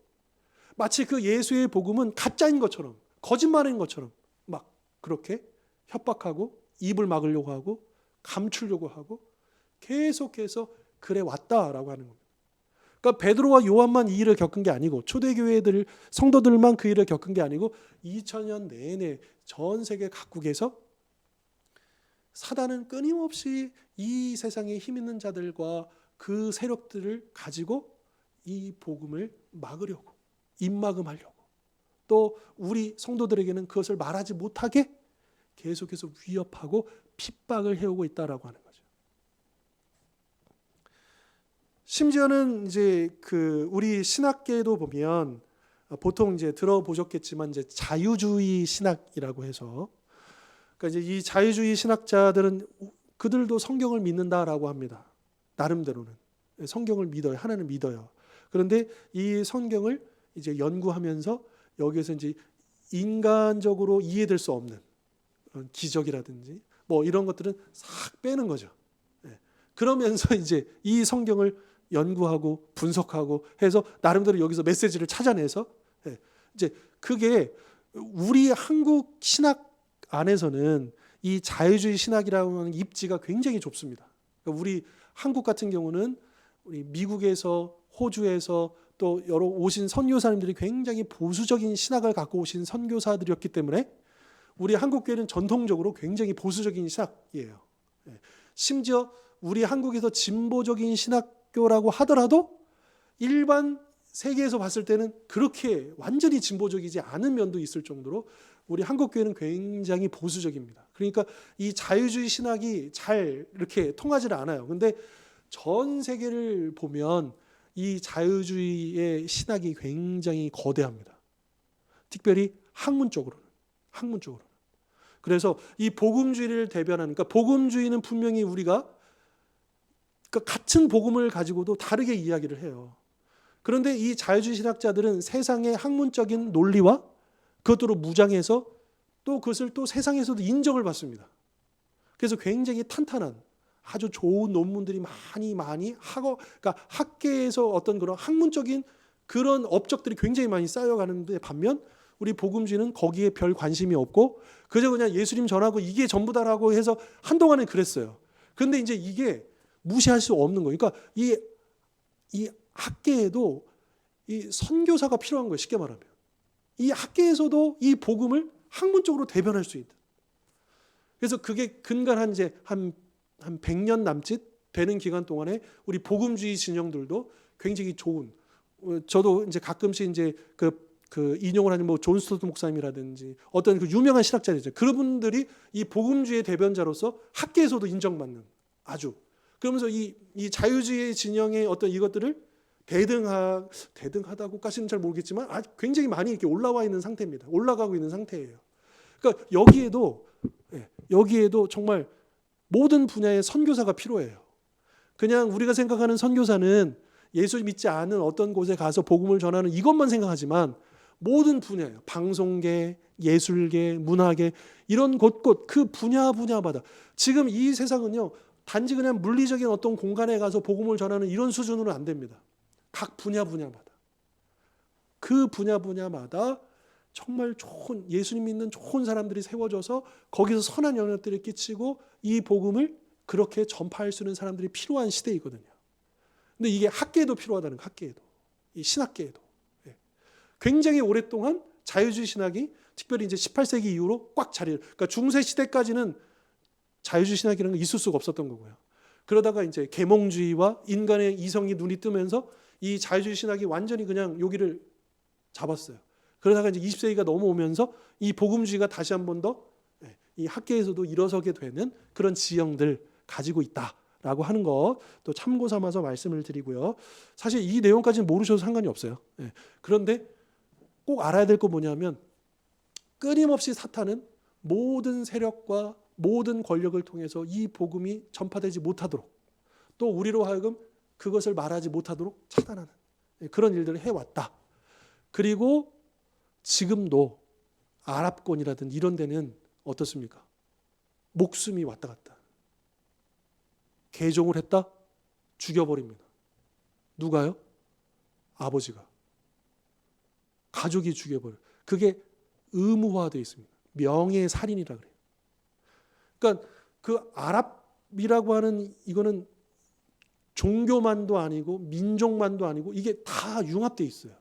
마치 그 예수의 복음은 가짜인 것처럼, 거짓말인 것처럼 막 그렇게 협박하고 입을 막으려고 하고 감추려고 하고 계속해서 그래 왔다라고 하는 겁니다. 그러니까 베드로와 요한만 이 일을 겪은 게 아니고 초대교회들 성도들만 그 일을 겪은 게 아니고 2000년 내내 전 세계 각국에서 사단은 끊임없이 이 세상에 힘 있는 자들과 그 세력들을 가지고 이 복음을 막으려고, 입막음하려고, 또 우리 성도들에게는 그것을 말하지 못하게 계속해서 위협하고 핍박을 해오고 있다라고 하는 거죠. 심지어는 이제 그 우리 신학계도 보면 보통 이제 들어보셨겠지만 이제 자유주의 신학이라고 해서, 그러니까 이제 이 자유주의 신학자들은 그들도 성경을 믿는다라고 합니다. 나름대로는 성경을 믿어요. 하나님을 믿어요. 그런데 이 성경을 이제 연구하면서 여기에서 이제 인간적으로 이해될 수 없는 기적이라든지 뭐 이런 것들은 싹 빼는 거죠. 그러면서 이제 이 성경을 연구하고 분석하고 해서 나름대로 여기서 메시지를 찾아내서 이제 그게 우리 한국 신학 안에서는 이 자유주의 신학이라고 하는 입지가 굉장히 좁습니다. 그러니까 우리 한국 같은 경우는 우리 미국에서 호주에서 또 여러 오신 선교사님들이 굉장히 보수적인 신학을 갖고 오신 선교사들이었기 때문에 우리 한국 교회는 전통적으로 굉장히 보수적인 신학이에요. 심지어 우리 한국에서 진보적인 신학교라고 하더라도 일반 세계에서 봤을 때는 그렇게 완전히 진보적이지 않은 면도 있을 정도로 우리 한국 교회는 굉장히 보수적입니다. 그러니까 이 자유주의 신학이 잘 이렇게 통하지를 않아요. 근데 전 세계를 보면 이 자유주의의 신학이 굉장히 거대합니다. 특별히 학문적으로는. 그래서 이 복음주의를 대변하는, 그러니까 복음주의는 분명히 우리가 그러니까 같은 복음을 가지고도 다르게 이야기를 해요. 그런데 이 자유주의 신학자들은 세상의 학문적인 논리와 그것으로 무장해서 또 그것을 또 세상에서도 인정을 받습니다. 그래서 굉장히 탄탄한 아주 좋은 논문들이 많이 그러니까 학계에서 어떤 그런 학문적인 그런 업적들이 굉장히 많이 쌓여가는데 반면 우리 복음주의는 거기에 별 관심이 없고 그저 그냥 예수님 전하고 이게 전부다라고 해서 한동안은 그랬어요. 그런데 이제 이게 무시할 수 없는 거예요. 그러니까 이 학계에도 이 선교사가 필요한 거예요. 쉽게 말하면. 이 학계에서도 이 복음을 학문적으로 대변할 수 있는. 그래서 그게 근간 이제 한 100년 남짓 되는 기간 동안에 우리 복음주의 진영들도 굉장히 좋은, 저도 이제 가끔씩 이제 그 인용을 하는 뭐 존 스토트 목사님이라든지 어떤 그 유명한 신학자들 있잖아요. 그분들이 이 복음주의의 대변자로서 학계에서도 인정받는 아주. 그러면서 이 자유주의 진영의 어떤 이것들을 대등하다고까지는 잘 모르겠지만 아주 굉장히 많이 이렇게 올라와 있는 상태입니다. 올라가고 있는 상태예요. 그러니까 여기에도 정말 모든 분야의 선교사가 필요해요. 그냥 우리가 생각하는 선교사는 예수 믿지 않은 어떤 곳에 가서 복음을 전하는 이것만 생각하지만 모든 분야예요. 방송계, 예술계, 문화계 이런 곳곳 그 분야마다 지금 이 세상은요. 단지 그냥 물리적인 어떤 공간에 가서 복음을 전하는 이런 수준으로는 안 됩니다. 각 분야마다 그 분야마다 정말 좋은 예수님 믿는 좋은 사람들이 세워져서 거기서 선한 영향들을 끼치고 이 복음을 그렇게 전파할 수 있는 사람들이 필요한 시대이거든요. 근데 이게 학계에도 필요하다는 거예요. 학계에도. 이 신학계에도. 굉장히 오랫동안 자유주의 신학이 특별히 이제 18세기 이후로 꽉 그러니까 중세 시대까지는 자유주의 신학이라는 게 있을 수가 없었던 거고요. 그러다가 이제 계몽주의와 인간의 이성이 눈이 뜨면서 이 자유주의 신학이 완전히 그냥 여기를 잡았어요. 그러다가 이제 20세기가 넘어오면서 이 복음주의가 다시 한 번 더 이 학계에서도 일어서게 되는 그런 지형들 가지고 있다라고 하는 거 또 참고 삼아서 말씀을 드리고요. 사실 이 내용까지는 모르셔도 상관이 없어요. 그런데 꼭 알아야 될 거 뭐냐면 끊임없이 사탄은 모든 세력과 모든 권력을 통해서 이 복음이 전파되지 못하도록 또 우리로 하여금 그것을 말하지 못하도록 차단하는 그런 일들을 해왔다. 그리고 지금도 아랍권이라든지 이런 데는 어떻습니까? 목숨이 왔다 갔다. 개종을 했다? 죽여버립니다. 누가요? 아버지가. 가족이 죽여버려요. 그게 의무화되어 있습니다. 명예살인이라 그래요. 그러니까 그 아랍이라고 하는 이거는 종교만도 아니고 민족만도 아니고 이게 다 융합되어 있어요.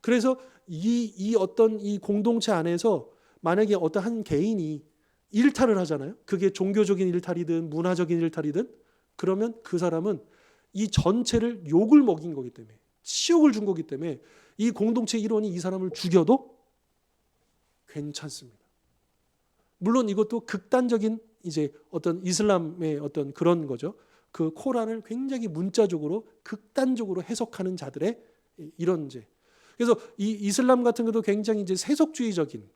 그래서 이 어떤 이 공동체 안에서 만약에 어떤 한 개인이 일탈을 하잖아요. 그게 종교적인 일탈이든 문화적인 일탈이든 그러면 그 사람은 이 전체를 욕을 먹인 거기 때문에 치욕을 준 거기 때문에 이 공동체 일원이 이 사람을 죽여도 괜찮습니다. 물론 이것도 극단적인 이제 어떤 이슬람의 어떤 그런 거죠. 그 코란을 굉장히 문자적으로 극단적으로 해석하는 자들의 이런 이제 그래서 이 이슬람 같은 것도 굉장히 이제 세속주의적인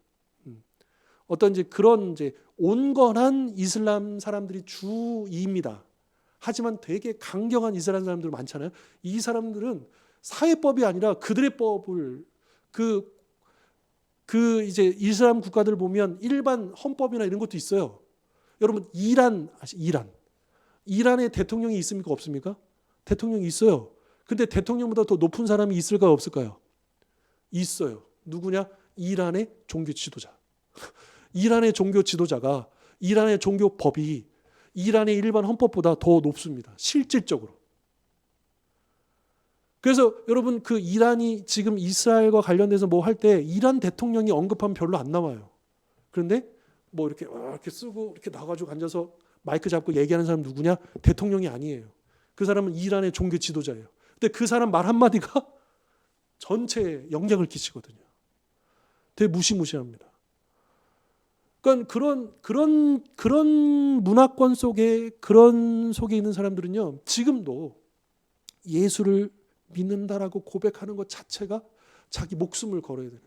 어떤 이제 그런 이제 온건한 이슬람 사람들이 주입니다. 하지만 되게 강경한 이슬람 사람들 많잖아요. 이 사람들은 사회법이 아니라 그들의 법을 그 이제 이슬람 국가들 보면 일반 헌법이나 이런 것도 있어요. 여러분 이란의 대통령이 있습니까 없습니까? 대통령이 있어요. 근데 대통령보다 더 높은 사람이 있을까요 없을까요? 있어요. 누구냐? 이란의 종교 지도자. 이란의 종교 지도자가 이란의 종교법이 이란의 일반 헌법보다 더 높습니다. 실질적으로. 그래서 여러분 그 이란이 지금 이스라엘과 관련돼서 뭐 할 때 이란 대통령이 언급하면 별로 안 나와요. 그런데 뭐 이렇게 쓰고 이렇게 나가지고 앉아서 마이크 잡고 얘기하는 사람 누구냐? 대통령이 아니에요. 그 사람은 이란의 종교 지도자예요. 근데 그 사람 말 한마디가 전체에 영향을 끼치거든요. 되게 무시무시합니다. 그러니까 그런 문화권 속에 그런 속에 있는 사람들은요. 지금도 예수를 믿는다라고 고백하는 것 자체가 자기 목숨을 걸어야 되는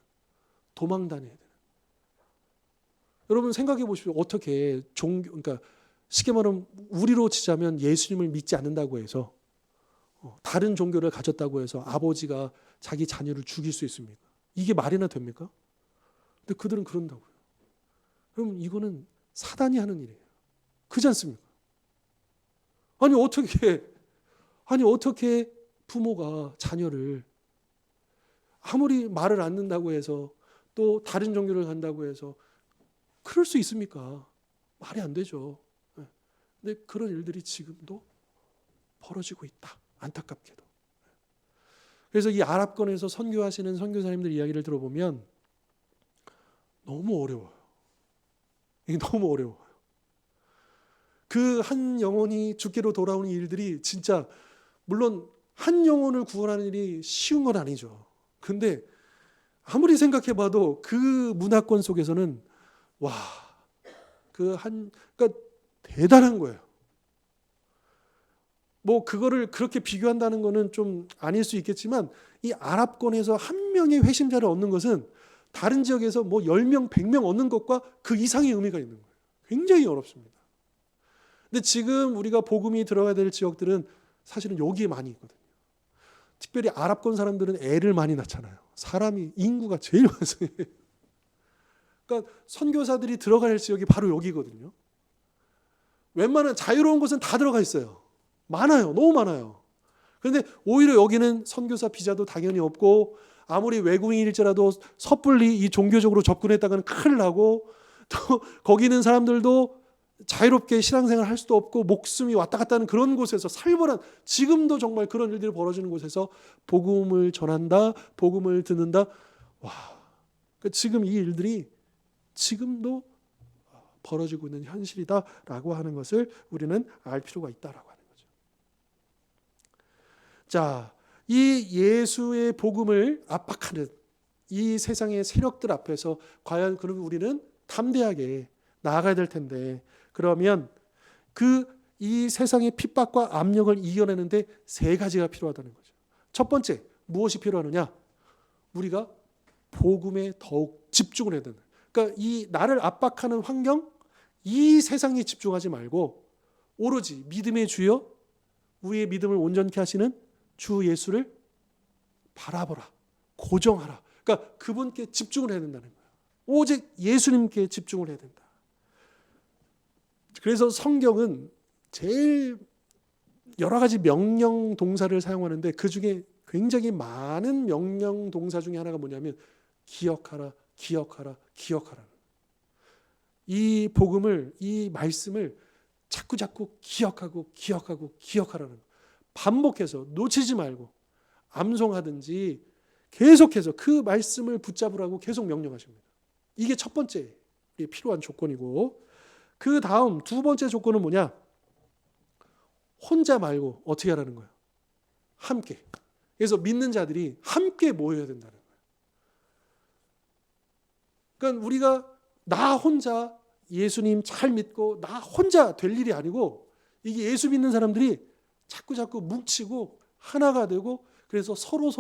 도망 다녀야 되는. 여러분 생각해 보십시오. 어떻게 그러니까 쉽게 말하면 우리로 치자면 예수님을 믿지 않는다고 해서 다른 종교를 가졌다고 해서 아버지가 자기 자녀를 죽일 수 있습니까? 이게 말이나 됩니까? 근데 그들은 그런다고요. 그럼 이거는 사단이 하는 일이에요. 그렇지 않습니까? 아니 어떻게 부모가 자녀를 아무리 말을 안 듣는다고 해서 또 다른 종교를 간다고 해서 그럴 수 있습니까? 말이 안 되죠. 근데 그런 일들이 지금도 벌어지고 있다. 안타깝게도. 그래서 이 아랍권에서 선교하시는 선교사님들 이야기를 들어보면 너무 어려워요. 이게 너무 어려워요. 그 한 영혼이 주께로 돌아오는 일들이 진짜 물론 한 영혼을 구원하는 일이 쉬운 건 아니죠. 근데 아무리 생각해봐도 그 문화권 속에서는 그러니까 대단한 거예요. 뭐 그거를 그렇게 비교한다는 거는 좀 아닐 수 있겠지만 이 아랍권에서 한 명의 회심자를 얻는 것은 다른 지역에서 뭐 10명, 100명 얻는 것과 그 이상의 의미가 있는 거예요. 굉장히 어렵습니다. 근데 지금 우리가 복음이 들어가야 될 지역들은 사실은 여기에 많이 있거든요. 특별히 아랍권 사람들은 애를 많이 낳잖아요. 사람이 인구가 제일 많아요. 그러니까 선교사들이 들어가야 할 지역이 바로 여기거든요. 웬만한 자유로운 곳은 다 들어가 있어요. 많아요. 너무 많아요. 그런데 오히려 여기는 선교사 비자도 당연히 없고 아무리 외국인일지라도 섣불리 이 종교적으로 접근했다가는 큰일 나고 또 거기 있는 사람들도 자유롭게 신앙생활 할 수도 없고 목숨이 왔다 갔다 하는 그런 곳에서 살벌한 지금도 정말 그런 일들이 벌어지는 곳에서 복음을 전한다. 복음을 듣는다. 그러니까 지금 이 일들이 지금도 벌어지고 있는 현실이다라고 하는 것을 우리는 알 필요가 있다라고 하는 거죠. 자, 이 예수의 복음을 압박하는 이 세상의 세력들 앞에서 과연 그럼 우리는 담대하게 나아가야 될 텐데 그러면 이 세상의 핍박과 압력을 이겨내는데 세 가지가 필요하다는 거죠. 첫 번째, 무엇이 필요하느냐? 우리가 복음에 더욱 집중을 해야 된다. 그러니까 이 나를 압박하는 환경, 이 세상에 집중하지 말고 오로지 믿음의 주여, 우리의 믿음을 온전케 하시는 주 예수를 바라보라, 고정하라. 그러니까 그분께 집중을 해야 된다는 거예요. 오직 예수님께 집중을 해야 된다. 그래서 성경은 제일 여러 가지 명령 동사를 사용하는데 그 중에 굉장히 많은 명령 동사 중에 하나가 뭐냐면 기억하라, 기억하라, 기억하라. 이 복음을, 이 말씀을 자꾸 기억하고 기억하라는 반복해서 놓치지 말고 암송하든지 계속해서 그 말씀을 붙잡으라고 계속 명령하십니다. 이게 첫 번째 필요한 조건이고 그 다음 두 번째 조건은 뭐냐? 혼자 말고 어떻게 하라는 거예요? 함께. 그래서 믿는 자들이 함께 모여야 된다는 거예요. 그러니까 우리가 나 혼자 예수님 잘 믿고 나 혼자 될 일이 아니고 이게 예수 믿는 사람들이 자꾸 뭉치고 하나가 되고, 그래서 서로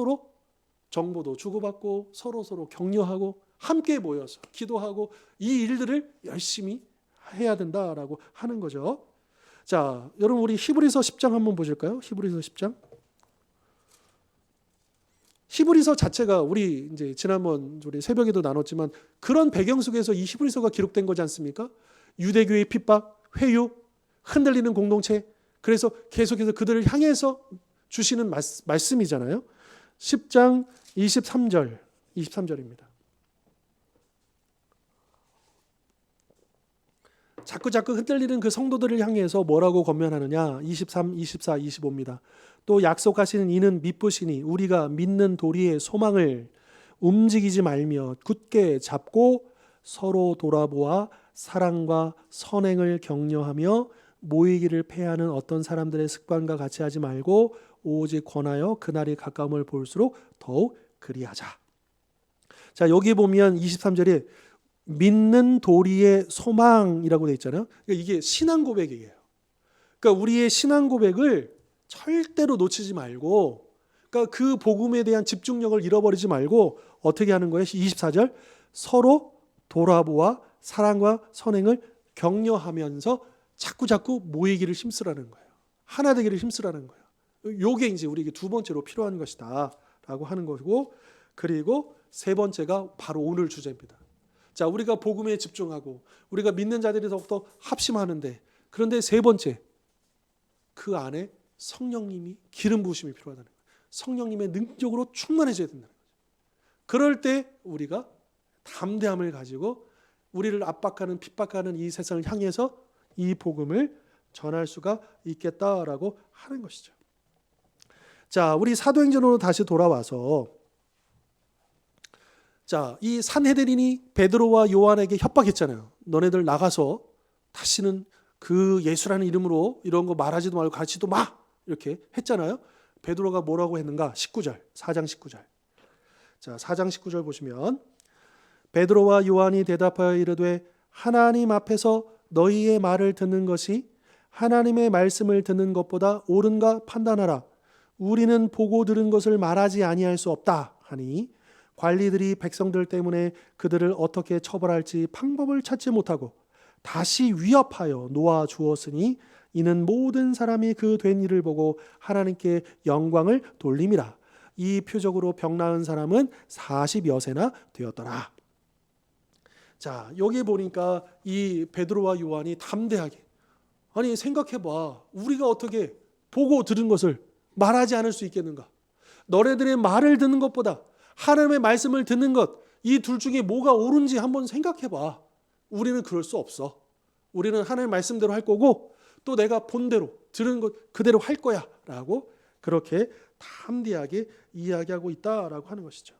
정보도 주고받고 서로 격려하고 함께 모여서 기도하고 이 일들을 열심히 해야 된다라고 하는 거죠. 자, 여러분 우리 히브리서 10장 한번 보실까요? 히브리서 10장. 히브리서 자체가 우리 이제 지난번 우리 새벽에도 나눴지만 그런 배경 속에서 이 히브리서가 기록된 거지 않습니까? 유대교의 핍박, 회유, 흔들리는 공동체. 그래서 계속해서 그들을 향해서 주시는 말씀이잖아요. 10장 23절입니다. 자꾸 흔들리는 그 성도들을 향해서 뭐라고 권면하느냐? 23, 24, 25입니다. 또 약속하시는 이는 미쁘시니 우리가 믿는 도리의 소망을 움직이지 말며 굳게 잡고 서로 돌아보아 사랑과 선행을 격려하며 모이기를 패하는 어떤 사람들의 습관과 같이 하지 말고 오직 권하여 그날이 가까움을 볼수록 더욱 그리하자. 자, 여기 보면 23절에 믿는 도리의 소망이라고 되어 있잖아요. 그러니까 이게 신앙 고백이에요. 그러니까 우리의 신앙 고백을 절대로 놓치지 말고, 그러니까 그 복음에 대한 집중력을 잃어버리지 말고 어떻게 하는 거예요? 24절 서로 돌아보아 사랑과 선행을 격려하면서 자꾸 모이기를 힘쓰라는 거예요. 하나 되기를 힘쓰라는 거예요. 요게 이제 우리에게 두 번째로 필요한 것이다 라고 하는 것이고, 그리고 세 번째가 바로 오늘 주제입니다. 자, 우리가 복음에 집중하고 우리가 믿는 자들이 더욱더 합심하는데, 그런데 세 번째, 그 안에 성령님이 기름 부으심이 필요하다는 거예요. 성령님의 능력으로 충만해져야 된다는 거죠. 그럴 때 우리가 담대함을 가지고 우리를 압박하는 핍박하는 이 세상을 향해서 이 복음을 전할 수가 있겠다라고 하는 것이죠. 자, 우리 사도행전으로 다시 돌아와서, 자, 이 산헤드린이 베드로와 요한에게 협박했잖아요. 너네들 나가서 다시는 그 예수라는 이름으로 이런 거 말하지도 말고 가르치지도 마, 이렇게 했잖아요. 베드로가 뭐라고 했는가? 19절, 4장 19절. 자, 4장 19절 보시면 베드로와 요한이 대답하여 이르되 하나님 앞에서 너희의 말을 듣는 것이 하나님의 말씀을 듣는 것보다 옳은가 판단하라. 우리는 보고 들은 것을 말하지 아니할 수 없다 하니 관리들이 백성들 때문에 그들을 어떻게 처벌할지 방법을 찾지 못하고 다시 위협하여 놓아 주었으니 이는 모든 사람이 그 된 일을 보고 하나님께 영광을 돌림이라. 이 표적으로 병 나은 사람은 40여 세나 되었더라. 자, 여기 보니까 이 베드로와 요한이 담대하게, 아니 생각해봐, 우리가 어떻게 보고 들은 것을 말하지 않을 수 있겠는가? 너네들의 말을 듣는 것보다 하나님의 말씀을 듣는 것, 이 둘 중에 뭐가 옳은지 한번 생각해봐. 우리는 그럴 수 없어. 우리는 하나님의 말씀대로 할 거고 또 내가 본 대로 들은 것 그대로 할 거야 라고 그렇게 담대하게 이야기하고 있다라고 하는 것이죠.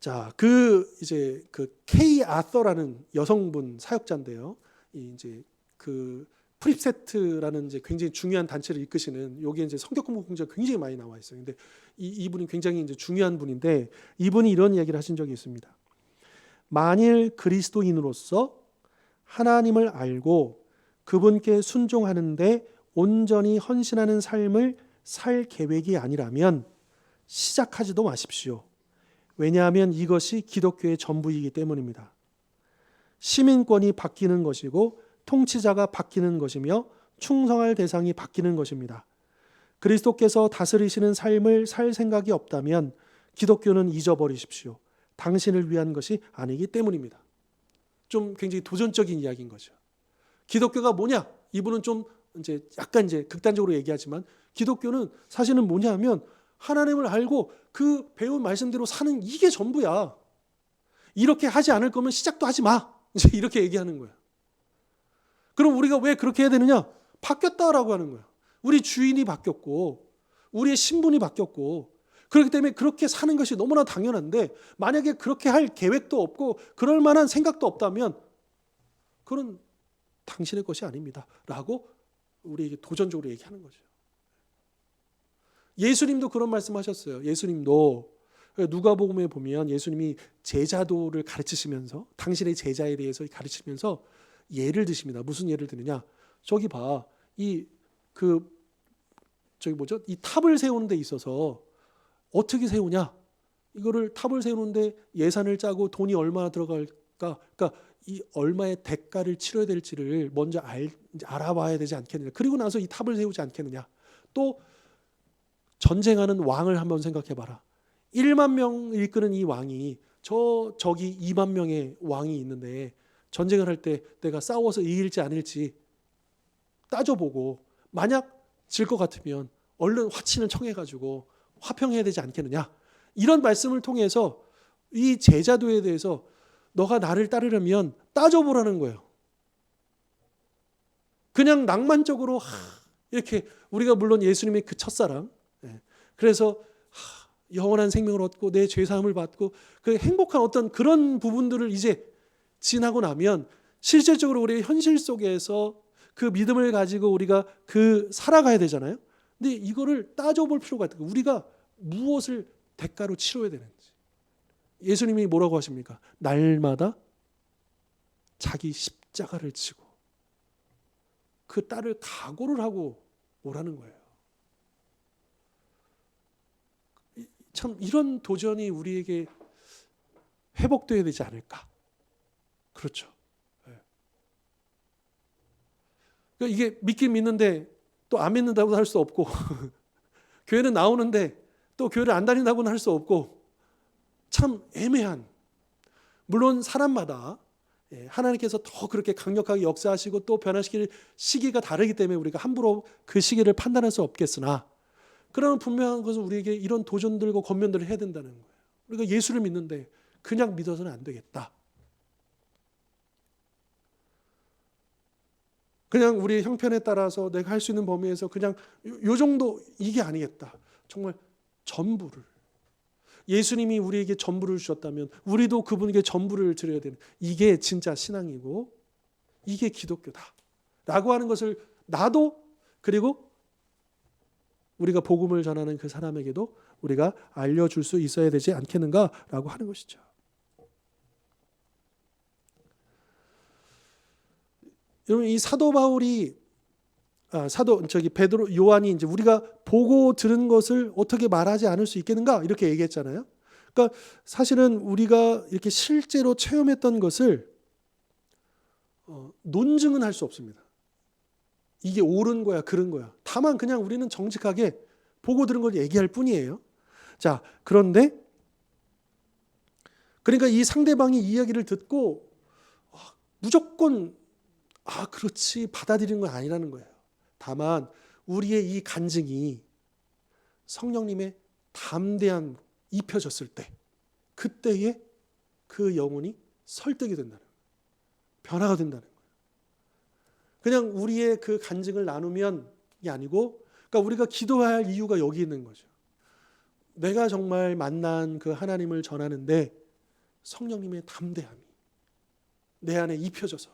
자, 이제 케이 아서라는 여성분 사역자인데요. 이제 프립세트라는 이제 굉장히 중요한 단체를 이끄시는, 여기에 이제 성격 공부 공지가 굉장히 많이 나와 있어요. 근데 이분이 굉장히 이제 중요한 분인데, 이분이 이런 이야기를 하신 적이 있습니다. 만일 그리스도인으로서 하나님을 알고 그분께 순종하는데 온전히 헌신하는 삶을 살 계획이 아니라면 시작하지도 마십시오. 왜냐하면 이것이 기독교의 전부이기 때문입니다. 시민권이 바뀌는 것이고 통치자가 바뀌는 것이며 충성할 대상이 바뀌는 것입니다. 그리스도께서 다스리시는 삶을 살 생각이 없다면 기독교는 잊어버리십시오. 당신을 위한 것이 아니기 때문입니다. 좀 굉장히 도전적인 이야기인 거죠. 기독교가 뭐냐? 이분은 좀 이제 약간 이제 극단적으로 얘기하지만 기독교는 사실은 뭐냐 하면 하나님을 알고 그 배운 말씀대로 사는 이게 전부야. 이렇게 하지 않을 거면 시작도 하지 마. 이제 이렇게 얘기하는 거야. 그럼 우리가 왜 그렇게 해야 되느냐? 바뀌었다라고 하는 거야. 우리 주인이 바뀌었고 우리의 신분이 바뀌었고 그렇기 때문에 그렇게 사는 것이 너무나 당연한데, 만약에 그렇게 할 계획도 없고 그럴 만한 생각도 없다면 그건 당신의 것이 아닙니다 라고 우리에게 도전적으로 얘기하는 거죠. 예수님도 그런 말씀하셨어요. 예수님도 누가복음에 보면 예수님이 제자도를 가르치시면서 당신의 제자에 대해서 가르치면서 예를 드십니다. 무슨 예를 드느냐? 저기 봐. 이 탑을 세우는 데 있어서 어떻게 세우냐? 이거를 탑을 세우는데 예산을 짜고 돈이 얼마나 들어갈까? 그러니까 이 얼마의 대가를 치러야 될지를 먼저 알아봐야 되지 않겠느냐. 그리고 나서 이 탑을 세우지 않겠느냐. 또 전쟁하는 왕을 한번 생각해 봐라. 1만 명 이끄는 이 왕이 저기 2만 명의 왕이 있는데 전쟁을 할 때 내가 싸워서 이길지 아닐지 따져보고 만약 질 것 같으면 얼른 화친을 청해가지고 화평해야 되지 않겠느냐. 이런 말씀을 통해서 이 제자도에 대해서 너가 나를 따르려면 따져보라는 거예요. 그냥 낭만적으로 이렇게 우리가 물론 예수님의 그 첫사랑, 그래서 영원한 생명을 얻고 내 죄사함을 받고 그 행복한 어떤 그런 부분들을 이제 지나고 나면 실질적으로 우리의 현실 속에서 그 믿음을 가지고 우리가 살아가야 되잖아요. 근데 이거를 따져볼 필요가 있다. 우리가 무엇을 대가로 치러야 되는지. 예수님이 뭐라고 하십니까? 날마다 자기 십자가를 지고 그 딸을 각오를 하고 오라는 거예요. 참 이런 도전이 우리에게 회복되어야 되지 않을까? 그렇죠. 그러니까 이게 믿긴 믿는데 또 안 믿는다고도 할 수 없고 교회는 나오는데 또 교회를 안 다닌다고는 할 수 없고 참 애매한, 물론 사람마다 하나님께서 더 그렇게 강력하게 역사하시고 또 변화시킬 시기가 다르기 때문에 우리가 함부로 그 시기를 판단할 수 없겠으나 그러나 분명한 것은 우리에게 이런 도전들과 권면들을 해야 된다는 거예요. 우리가 예수를 믿는데 그냥 믿어서는 안 되겠다. 그냥 우리의 형편에 따라서 내가 할 수 있는 범위에서 그냥 요 정도 이게 아니겠다. 정말 전부를. 예수님이 우리에게 전부를 주셨다면 우리도 그분에게 전부를 드려야 되는, 이게 진짜 신앙이고 이게 기독교다 라고 하는 것을 나도, 그리고 우리가 복음을 전하는 그 사람에게도 우리가 알려줄 수 있어야 되지 않겠는가라고 하는 것이죠. 여러분, 이 사도 바울이 베드로, 요한이 이제 우리가 보고 들은 것을 어떻게 말하지 않을 수 있겠는가 이렇게 얘기했잖아요. 그러니까 사실은 우리가 이렇게 실제로 체험했던 것을 논증은 할 수 없습니다. 이게 옳은 거야, 그른 거야. 다만 그냥 우리는 정직하게 보고 들은 걸 얘기할 뿐이에요. 자, 그런데 그러니까 이 상대방이 이야기를 듣고 무조건 그렇지 받아들이는 건 아니라는 거예요. 다만 우리의 이 간증이 성령님의 담대함 입혀졌을 때, 그때에 그 영혼이 설득이 된다는 거예요. 변화가 된다는 거예요. 그냥 우리의 그 간증을 나누면 이 아니고, 그러니까 우리가 기도해야 할 이유가 여기 있는 거죠. 내가 정말 만난 그 하나님을 전하는데 성령님의 담대함이 내 안에 입혀져서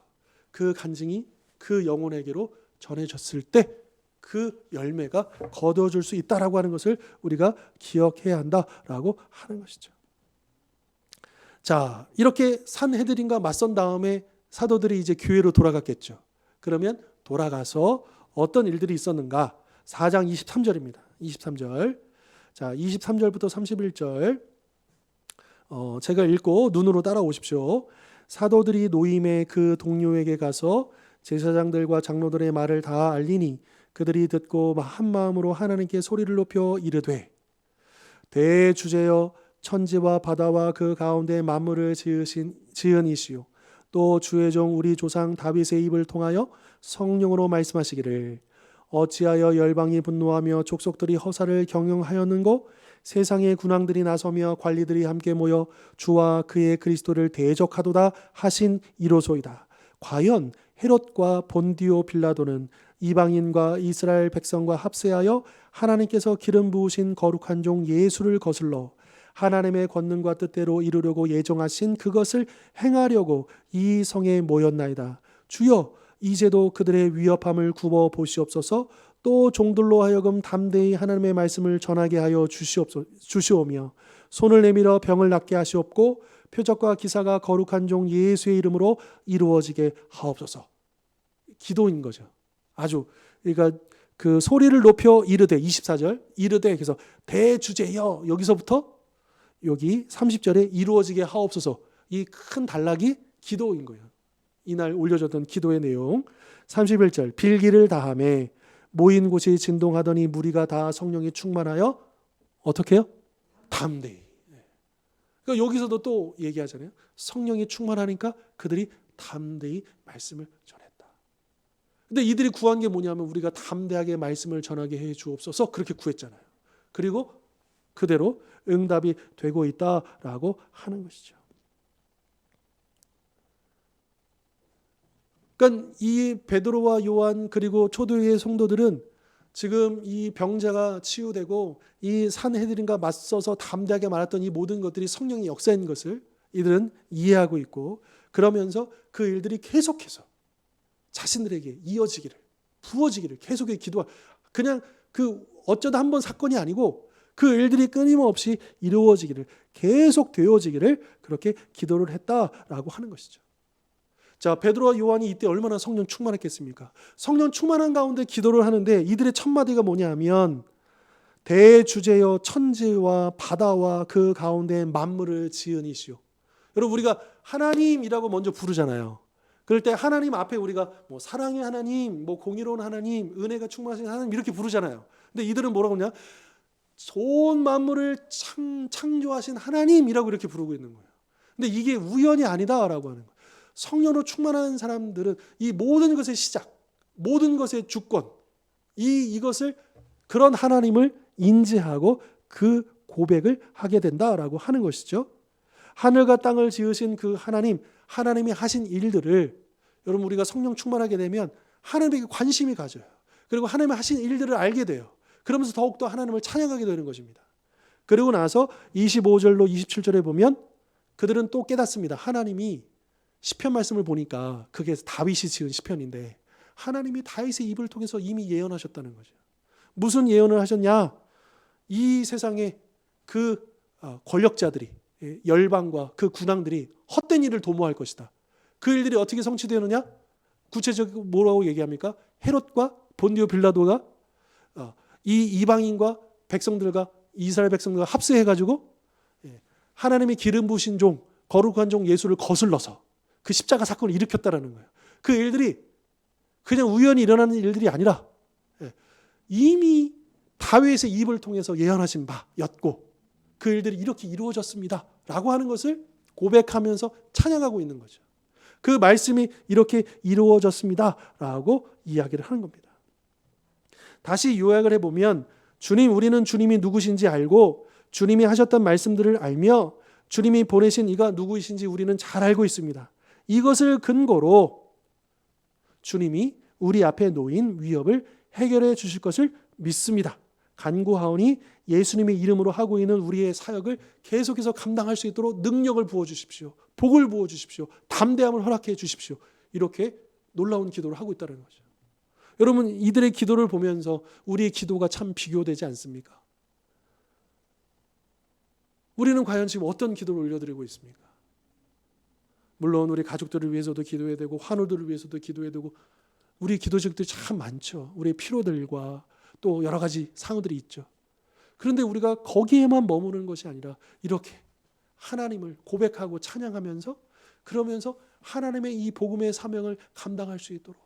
그 간증이 그 영혼에게로 전해졌을 때 그 열매가 거두어질 수 있다라고 하는 것을 우리가 기억해야 한다라고 하는 것이죠. 자, 이렇게 산헤드림과 맞선 다음에 사도들이 이제 교회로 돌아갔겠죠. 그러면 돌아가서 어떤 일들이 있었는가? 4장 23절입니다. 23절. 자, 23절부터 31절. 제가 읽고 눈으로 따라오십시오. 사도들이 노임의 그 동료에게 가서 제사장들과 장로들의 말을 다 알리니 그들이 듣고 한 마음으로 하나님께 소리를 높여 이르되, 대주제여 천지와 바다와 그 가운데 만물을 지은 이시요 또 주의 종 우리 조상 다윗의 입을 통하여 성령으로 말씀하시기를, 어찌하여 열방이 분노하며 족속들이 허사를 경영하였는고 세상의 군왕들이 나서며 관리들이 함께 모여 주와 그의 그리스도를 대적하도다 하신 이로소이다. 과연 헤롯과 본디오 빌라도는 이방인과 이스라엘 백성과 합세하여 하나님께서 기름 부으신 거룩한 종 예수를 거슬러 하나님의 권능과 뜻대로 이루려고 예정하신 그것을 행하려고 이 성에 모였나이다. 주여, 이제도 그들의 위협함을 굽어 보시옵소서. 또 종들로 하여금 담대히 하나님의 말씀을 전하게 하여 주시오며 손을 내밀어 병을 낫게 하시옵고 표적과 기사가 거룩한 종 예수의 이름으로 이루어지게 하옵소서. 기도인 거죠. 아주 그러니까 그 소리를 높여 이르되 24절 이르되 그래서 대주제여 여기서부터 여기 30절에 이루어지게 하옵소서 이 큰 단락이 기도인 거예요. 이날 올려졌던 기도의 내용 31절 빌기를 다하매 모인 곳이 진동하더니 무리가 다 성령이 충만하여 어떻게 해요? 담대히. 그러니까 여기서도 또 얘기하잖아요. 성령이 충만하니까 그들이 담대히 말씀을 전했다. 근데 이들이 구한 게 뭐냐면 우리가 담대하게 말씀을 전하게 해 주옵소서 그렇게 구했잖아요. 그리고 그대로 응답이 되고 있다라고 하는 것이죠. 그러니까 이 베드로와 요한 그리고 초대교회 성도들은 지금 이 병자가 치유되고 이 산헤드림과 맞서서 담대하게 말했던 이 모든 것들이 성령의 역사인 것을 이들은 이해하고 있고 그러면서 그 일들이 계속해서 자신들에게 이어지기를 부어지기를 계속해 기도하 그냥 그 어쩌다 한 번 사건이 아니고 그 일들이 끊임없이 이루어지기를 계속 되어지기를 그렇게 기도를 했다라고 하는 것이죠. 자, 베드로와 요한이 이때 얼마나 성령 충만했겠습니까? 성령 충만한 가운데 기도를 하는데 이들의 첫 마디가 뭐냐면 대주제여 천지와 바다와 그 가운데 만물을 지은 이시오. 여러분 우리가 하나님이라고 먼저 부르잖아요. 그럴 때 하나님 앞에 우리가 뭐 사랑의 하나님, 뭐 공의로운 하나님, 은혜가 충만하신 하나님 이렇게 부르잖아요. 근데 이들은 뭐라고 하냐? 온 만물을 창조하신 하나님이라고 이렇게 부르고 있는 거예요. 근데 이게 우연이 아니다라고 하는 거예요. 성령으로 충만한 사람들은 이 모든 것의 시작, 모든 것의 주권, 이것을 그런 하나님을 인지하고 그 고백을 하게 된다라고 하는 것이죠. 하늘과 땅을 지으신 그 하나님, 하나님이 하신 일들을 여러분 우리가 성령 충만하게 되면 하나님에게 관심이 가져요. 그리고 하나님이 하신 일들을 알게 돼요. 그러면서 더욱더 하나님을 찬양하게 되는 것입니다. 그리고 나서 25절로 27절에 보면 그들은 또 깨닫습니다. 하나님이 시편 말씀을 보니까 그게 다윗이 지은 시편인데 하나님이 다윗의 입을 통해서 이미 예언하셨다는 거죠. 무슨 예언을 하셨냐? 이 세상에 그 권력자들이 열방과 그 군왕들이 헛된 일을 도모할 것이다. 그 일들이 어떻게 성취되느냐? 구체적으로 뭐라고 얘기합니까? 헤롯과 본디오 빌라도가 이 이방인과 백성들과 이스라엘 백성들과 합세해가지고 하나님의 기름 부으신 종, 거룩한 종 예수를 거슬러서 그 십자가 사건을 일으켰다라는 거예요. 그 일들이 그냥 우연히 일어나는 일들이 아니라 이미 다윗의 입을 통해서 예언하신 바였고 그 일들이 이렇게 이루어졌습니다. 라고 하는 것을 고백하면서 찬양하고 있는 거죠. 그 말씀이 이렇게 이루어졌습니다. 라고 이야기를 하는 겁니다. 다시 요약을 해보면 주님, 우리는 주님이 누구신지 알고 주님이 하셨던 말씀들을 알며 주님이 보내신 이가 누구이신지 우리는 잘 알고 있습니다. 이것을 근거로 주님이 우리 앞에 놓인 위협을 해결해 주실 것을 믿습니다. 간구하오니 예수님의 이름으로 하고 있는 우리의 사역을 계속해서 감당할 수 있도록 능력을 부어주십시오. 복을 부어주십시오. 담대함을 허락해 주십시오. 이렇게 놀라운 기도를 하고 있다는 거죠. 여러분 이들의 기도를 보면서 우리의 기도가 참 비교되지 않습니까? 우리는 과연 지금 어떤 기도를 올려드리고 있습니까? 물론 우리 가족들을 위해서도 기도해야 되고 환우들을 위해서도 기도해야 되고 우리 기도직들이 참 많죠. 우리의 피로들과 또 여러 가지 상황들이 있죠. 그런데 우리가 거기에만 머무르는 것이 아니라 이렇게 하나님을 고백하고 찬양하면서 그러면서 하나님의 이 복음의 사명을 감당할 수 있도록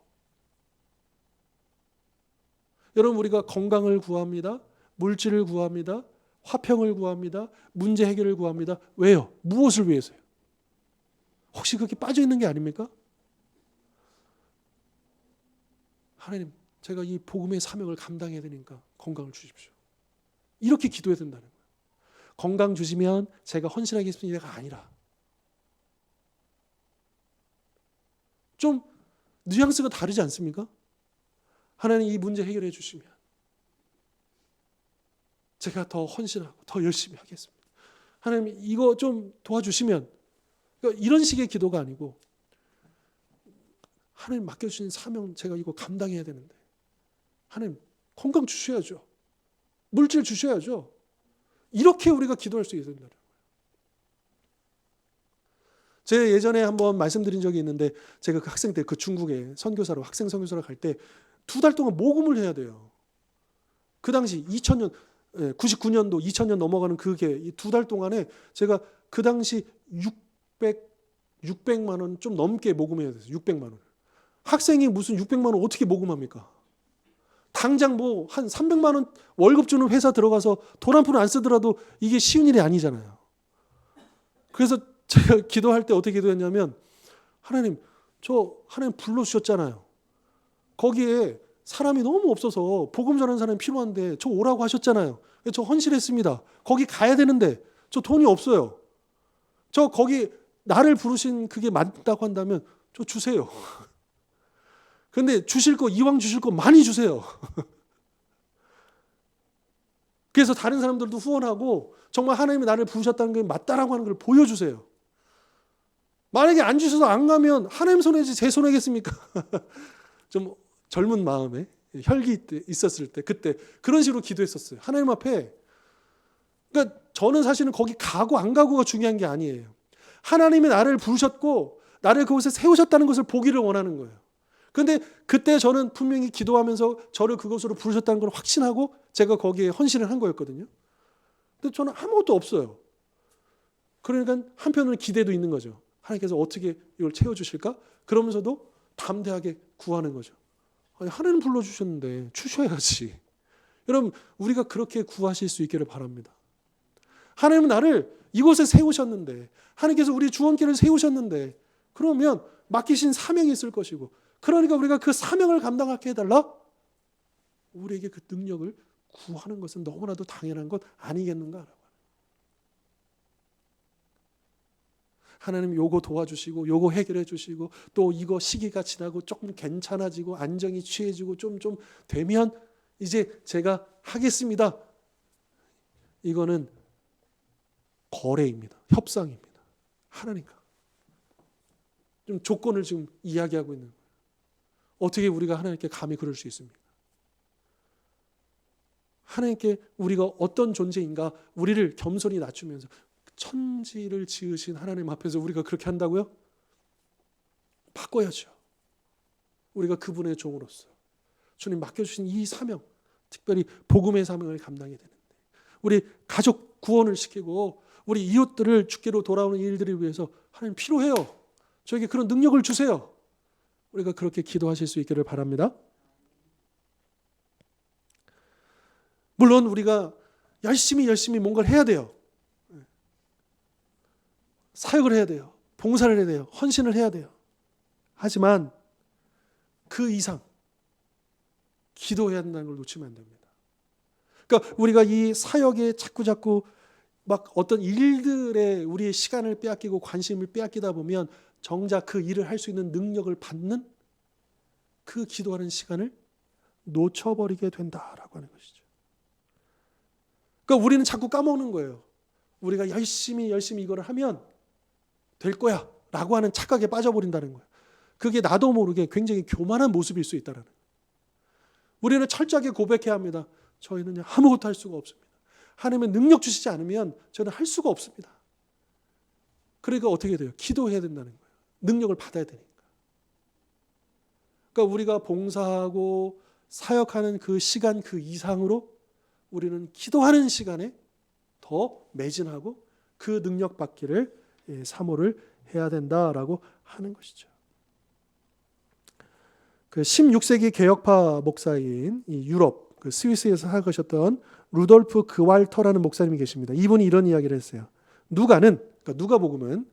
여러분 우리가 건강을 구합니다. 물질을 구합니다. 화평을 구합니다. 문제 해결을 구합니다. 왜요? 무엇을 위해서요? 혹시 그렇게 빠져 있는 게 아닙니까? 하나님, 제가 이 복음의 사명을 감당해야 되니까 건강을 주십시오. 이렇게 기도해야 된다는 거예요. 건강 주시면 제가 헌신하겠습니다가 아니라 좀 뉘앙스가 다르지 않습니까? 하나님 이 문제 해결해 주시면 제가 더 헌신하고 더 열심히 하겠습니다. 하나님 이거 좀 도와주시면 그러니까 이런 식의 기도가 아니고 하나님 맡겨주신 사명 제가 이거 감당해야 되는데 하나님 건강 주셔야죠. 물질 주셔야죠. 이렇게 우리가 기도할 수 있어야 된다는 거예요. 제가 예전에 한번 말씀드린 적이 있는데 제가 그 학생 때 그 중국에 선교사로 학생 선교사로 갈 때 2달 동안 모금을 해야 돼요. 그 당시 2000년, 99년도, 2000년 넘어가는 그게 이 2달 동안에 제가 그 당시 600만 원 좀 넘게 모금해야 됐어요. 600만 원. 학생이 무슨 600만 원 어떻게 모금합니까? 당장 뭐 한 300만 원 월급 주는 회사 들어가서 돈 한 푼 안 쓰더라도 이게 쉬운 일이 아니잖아요. 그래서 제가 기도할 때 어떻게 기도했냐면, 하나님, 하나님 불러주셨잖아요. 거기에 사람이 너무 없어서 복음 전하는 사람이 필요한데 저 오라고 하셨잖아요. 저 헌신했습니다. 거기 가야 되는데 저 돈이 없어요. 저 거기 나를 부르신 그게 맞다고 한다면 저 주세요. 근데 이왕 주실 거 많이 주세요. 그래서 다른 사람들도 후원하고 정말 하나님이 나를 부르셨다는 게 맞다라고 하는 걸 보여주세요. 만약에 안 주셔서 안 가면 하나님 손해지 제 손해겠습니까? 좀 젊은 마음에 혈기 있었을 때 그때 그런 식으로 기도했었어요. 하나님 앞에. 그러니까 저는 사실은 거기 가고 안 가고가 중요한 게 아니에요. 하나님이 나를 부르셨고 나를 그곳에 세우셨다는 것을 보기를 원하는 거예요. 그런데 그때 저는 분명히 기도하면서 저를 그곳으로 부르셨다는 걸 확신하고 제가 거기에 헌신을 한 거였거든요. 근데 저는 아무것도 없어요. 그러니까 한편으로는 기대도 있는 거죠. 하나님께서 어떻게 이걸 채워주실까? 그러면서도 담대하게 구하는 거죠. 아니, 하나님 불러주셨는데 주셔야지. 여러분, 우리가 그렇게 구하실 수 있기를 바랍니다. 하나님은 나를 이곳에 세우셨는데, 하나님께서 우리 주원길을 세우셨는데, 그러면 맡기신 사명이 있을 것이고, 그러니까 우리가 그 사명을 감당하게 해달라? 우리에게 그 능력을 구하는 것은 너무나도 당연한 것 아니겠는가? 하나님 요거 도와주시고 요거 해결해 주시고 또 이거 시기가 지나고 조금 괜찮아지고 안정이 취해지고 좀 되면 이제 제가 하겠습니다. 이거는 거래입니다. 협상입니다. 하나님과. 좀 조건을 지금 이야기하고 있는 거예요. 어떻게 우리가 하나님께 감히 그럴 수 있습니까? 하나님께 우리가 어떤 존재인가 우리를 겸손히 낮추면서 천지를 지으신 하나님 앞에서 우리가 그렇게 한다고요? 바꿔야죠. 우리가 그분의 종으로서 주님 맡겨주신 이 사명, 특별히 복음의 사명을 감당해야 되는데 우리 가족 구원을 시키고 우리 이웃들을 주께로 돌아오는 일들을 위해서 하나님 필요해요. 저에게 그런 능력을 주세요. 우리가 그렇게 기도하실 수 있기를 바랍니다. 물론 우리가 열심히 뭔가를 해야 돼요. 사역을 해야 돼요. 봉사를 해야 돼요. 헌신을 해야 돼요. 하지만 그 이상 기도해야 된다는 걸 놓치면 안 됩니다. 그러니까 우리가 이 사역에 자꾸 막 어떤 일들에 우리의 시간을 빼앗기고 관심을 빼앗기다 보면 정작 그 일을 할 수 있는 능력을 받는 그 기도하는 시간을 놓쳐버리게 된다라고 하는 것이죠. 그러니까 우리는 자꾸 까먹는 거예요. 우리가 열심히 이거를 하면 될 거야 라고 하는 착각에 빠져버린다는 거예요. 그게 나도 모르게 굉장히 교만한 모습일 수 있다는 거예요. 우리는 철저하게 고백해야 합니다. 저희는 아무것도 할 수가 없습니다. 하나님은 능력 주시지 않으면 저는 할 수가 없습니다. 그러니까 어떻게 돼요? 기도해야 된다는 거예요. 능력을 받아야 되니까. 그러니까 우리가 봉사하고 사역하는 그 시간 그 이상으로 우리는 기도하는 시간에 더 매진하고 그 능력 받기를 사모를 해야 된다라고 하는 것이죠. 그 16세기 개혁파 목사인 이 유럽 그 스위스에서 살아가셨던 루돌프 그왈터라는 목사님이 계십니다. 이분이 이런 이야기를 했어요. 누가복음은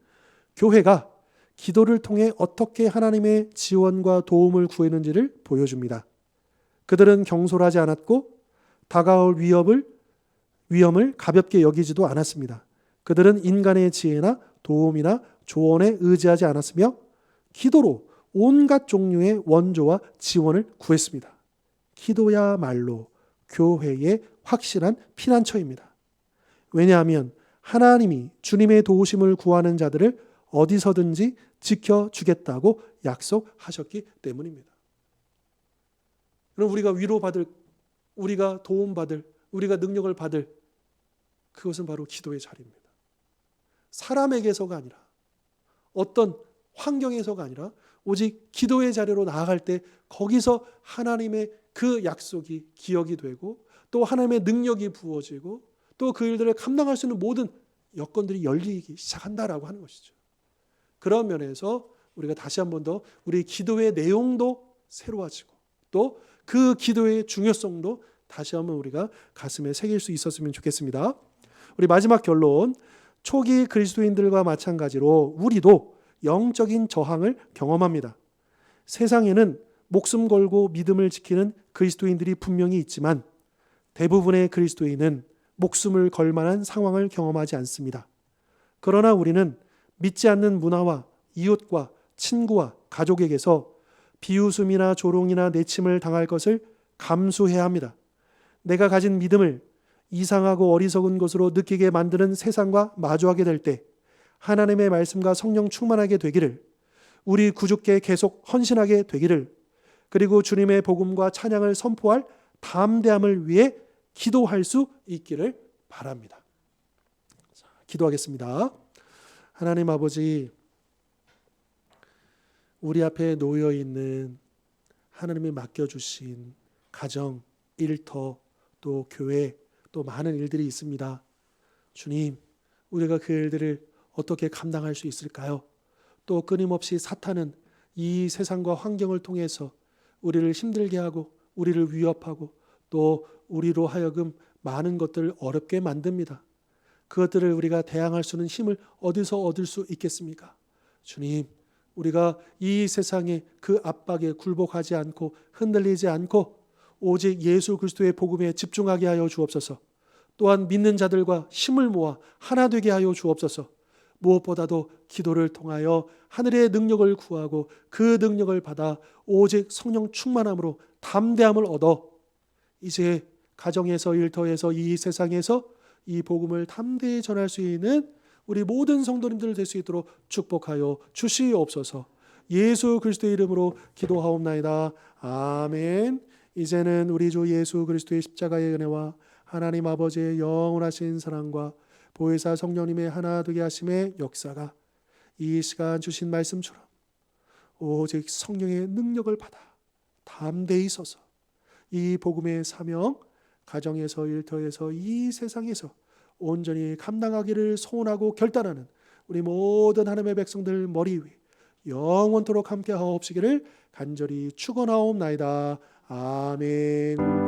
교회가 기도를 통해 어떻게 하나님의 지원과 도움을 구했는지를 보여줍니다. 그들은 경솔하지 않았고 다가올 위험을 가볍게 여기지도 않았습니다. 그들은 인간의 지혜나 도움이나 조언에 의지하지 않았으며 기도로 온갖 종류의 원조와 지원을 구했습니다. 기도야말로 교회의 확실한 피난처입니다. 왜냐하면 하나님이 주님의 도우심을 구하는 자들을 어디서든지 지켜주겠다고 약속하셨기 때문입니다. 그럼 우리가 위로받을, 우리가 도움받을, 우리가 능력을 받을 그것은 바로 기도의 자리입니다. 사람에게서가 아니라 어떤 환경에서가 아니라 오직 기도의 자리로 나아갈 때 거기서 하나님의 그 약속이 기억이 되고 또 하나님의 능력이 부어지고 또 그 일들을 감당할 수 있는 모든 여건들이 열리기 시작한다라고 하는 것이죠. 그런 면에서 우리가 다시 한 번 더 우리 기도의 내용도 새로워지고 또 그 기도의 중요성도 다시 한번 우리가 가슴에 새길 수 있었으면 좋겠습니다. 우리 마지막 결론, 초기 그리스도인들과 마찬가지로 우리도 영적인 저항을 경험합니다. 세상에는 목숨 걸고 믿음을 지키는 그리스도인들이 분명히 있지만 대부분의 그리스도인은 목숨을 걸 만한 상황을 경험하지 않습니다. 그러나 우리는 믿지 않는 문화와 이웃과 친구와 가족에게서 비웃음이나 조롱이나 내침을 당할 것을 감수해야 합니다. 내가 가진 믿음을 이상하고 어리석은 것으로 느끼게 만드는 세상과 마주하게 될 때 하나님의 말씀과 성령 충만하게 되기를, 우리 구주께 계속 헌신하게 되기를, 그리고 주님의 복음과 찬양을 선포할 담대함을 위해 기도할 수 있기를 바랍니다. 자, 기도하겠습니다. 하나님 아버지, 우리 앞에 놓여 있는 하나님이 맡겨주신 가정, 일터, 또 교회, 또 많은 일들이 있습니다. 주님, 우리가 그 일들을 어떻게 감당할 수 있을까요? 또 끊임없이 사탄은 이 세상과 환경을 통해서 우리를 힘들게 하고 우리를 위협하고 또 우리로 하여금 많은 것들을 어렵게 만듭니다. 그것들을 우리가 대항할 수 있는 힘을 어디서 얻을 수 있겠습니까? 주님, 우리가 이 세상의 그 압박에 굴복하지 않고 흔들리지 않고 오직 예수 그리스도의 복음에 집중하게 하여 주옵소서. 또한 믿는 자들과 힘을 모아 하나 되게 하여 주옵소서. 무엇보다도 기도를 통하여 하늘의 능력을 구하고 그 능력을 받아 오직 성령 충만함으로 담대함을 얻어 이제 가정에서, 일터에서, 이 세상에서 이 복음을 담대히 전할 수 있는 우리 모든 성도님들 될 수 있도록 축복하여 주시옵소서. 예수 그리스도의 이름으로 기도하옵나이다. 아멘. 이제는 우리 주 예수 그리스도의 십자가의 은혜와 하나님 아버지의 영원하신 사랑과 보혜사 성령님의 하나 되게 하심의 역사가 이 시간 주신 말씀처럼 오직 성령의 능력을 받아 담대히 서서 이 복음의 사명, 가정에서, 일터에서, 이 세상에서 온전히 감당하기를 소원하고 결단하는 우리 모든 하나님의 백성들 머리 위 영원토록 함께 하옵시기를 간절히 축원하옵나이다. 아멘.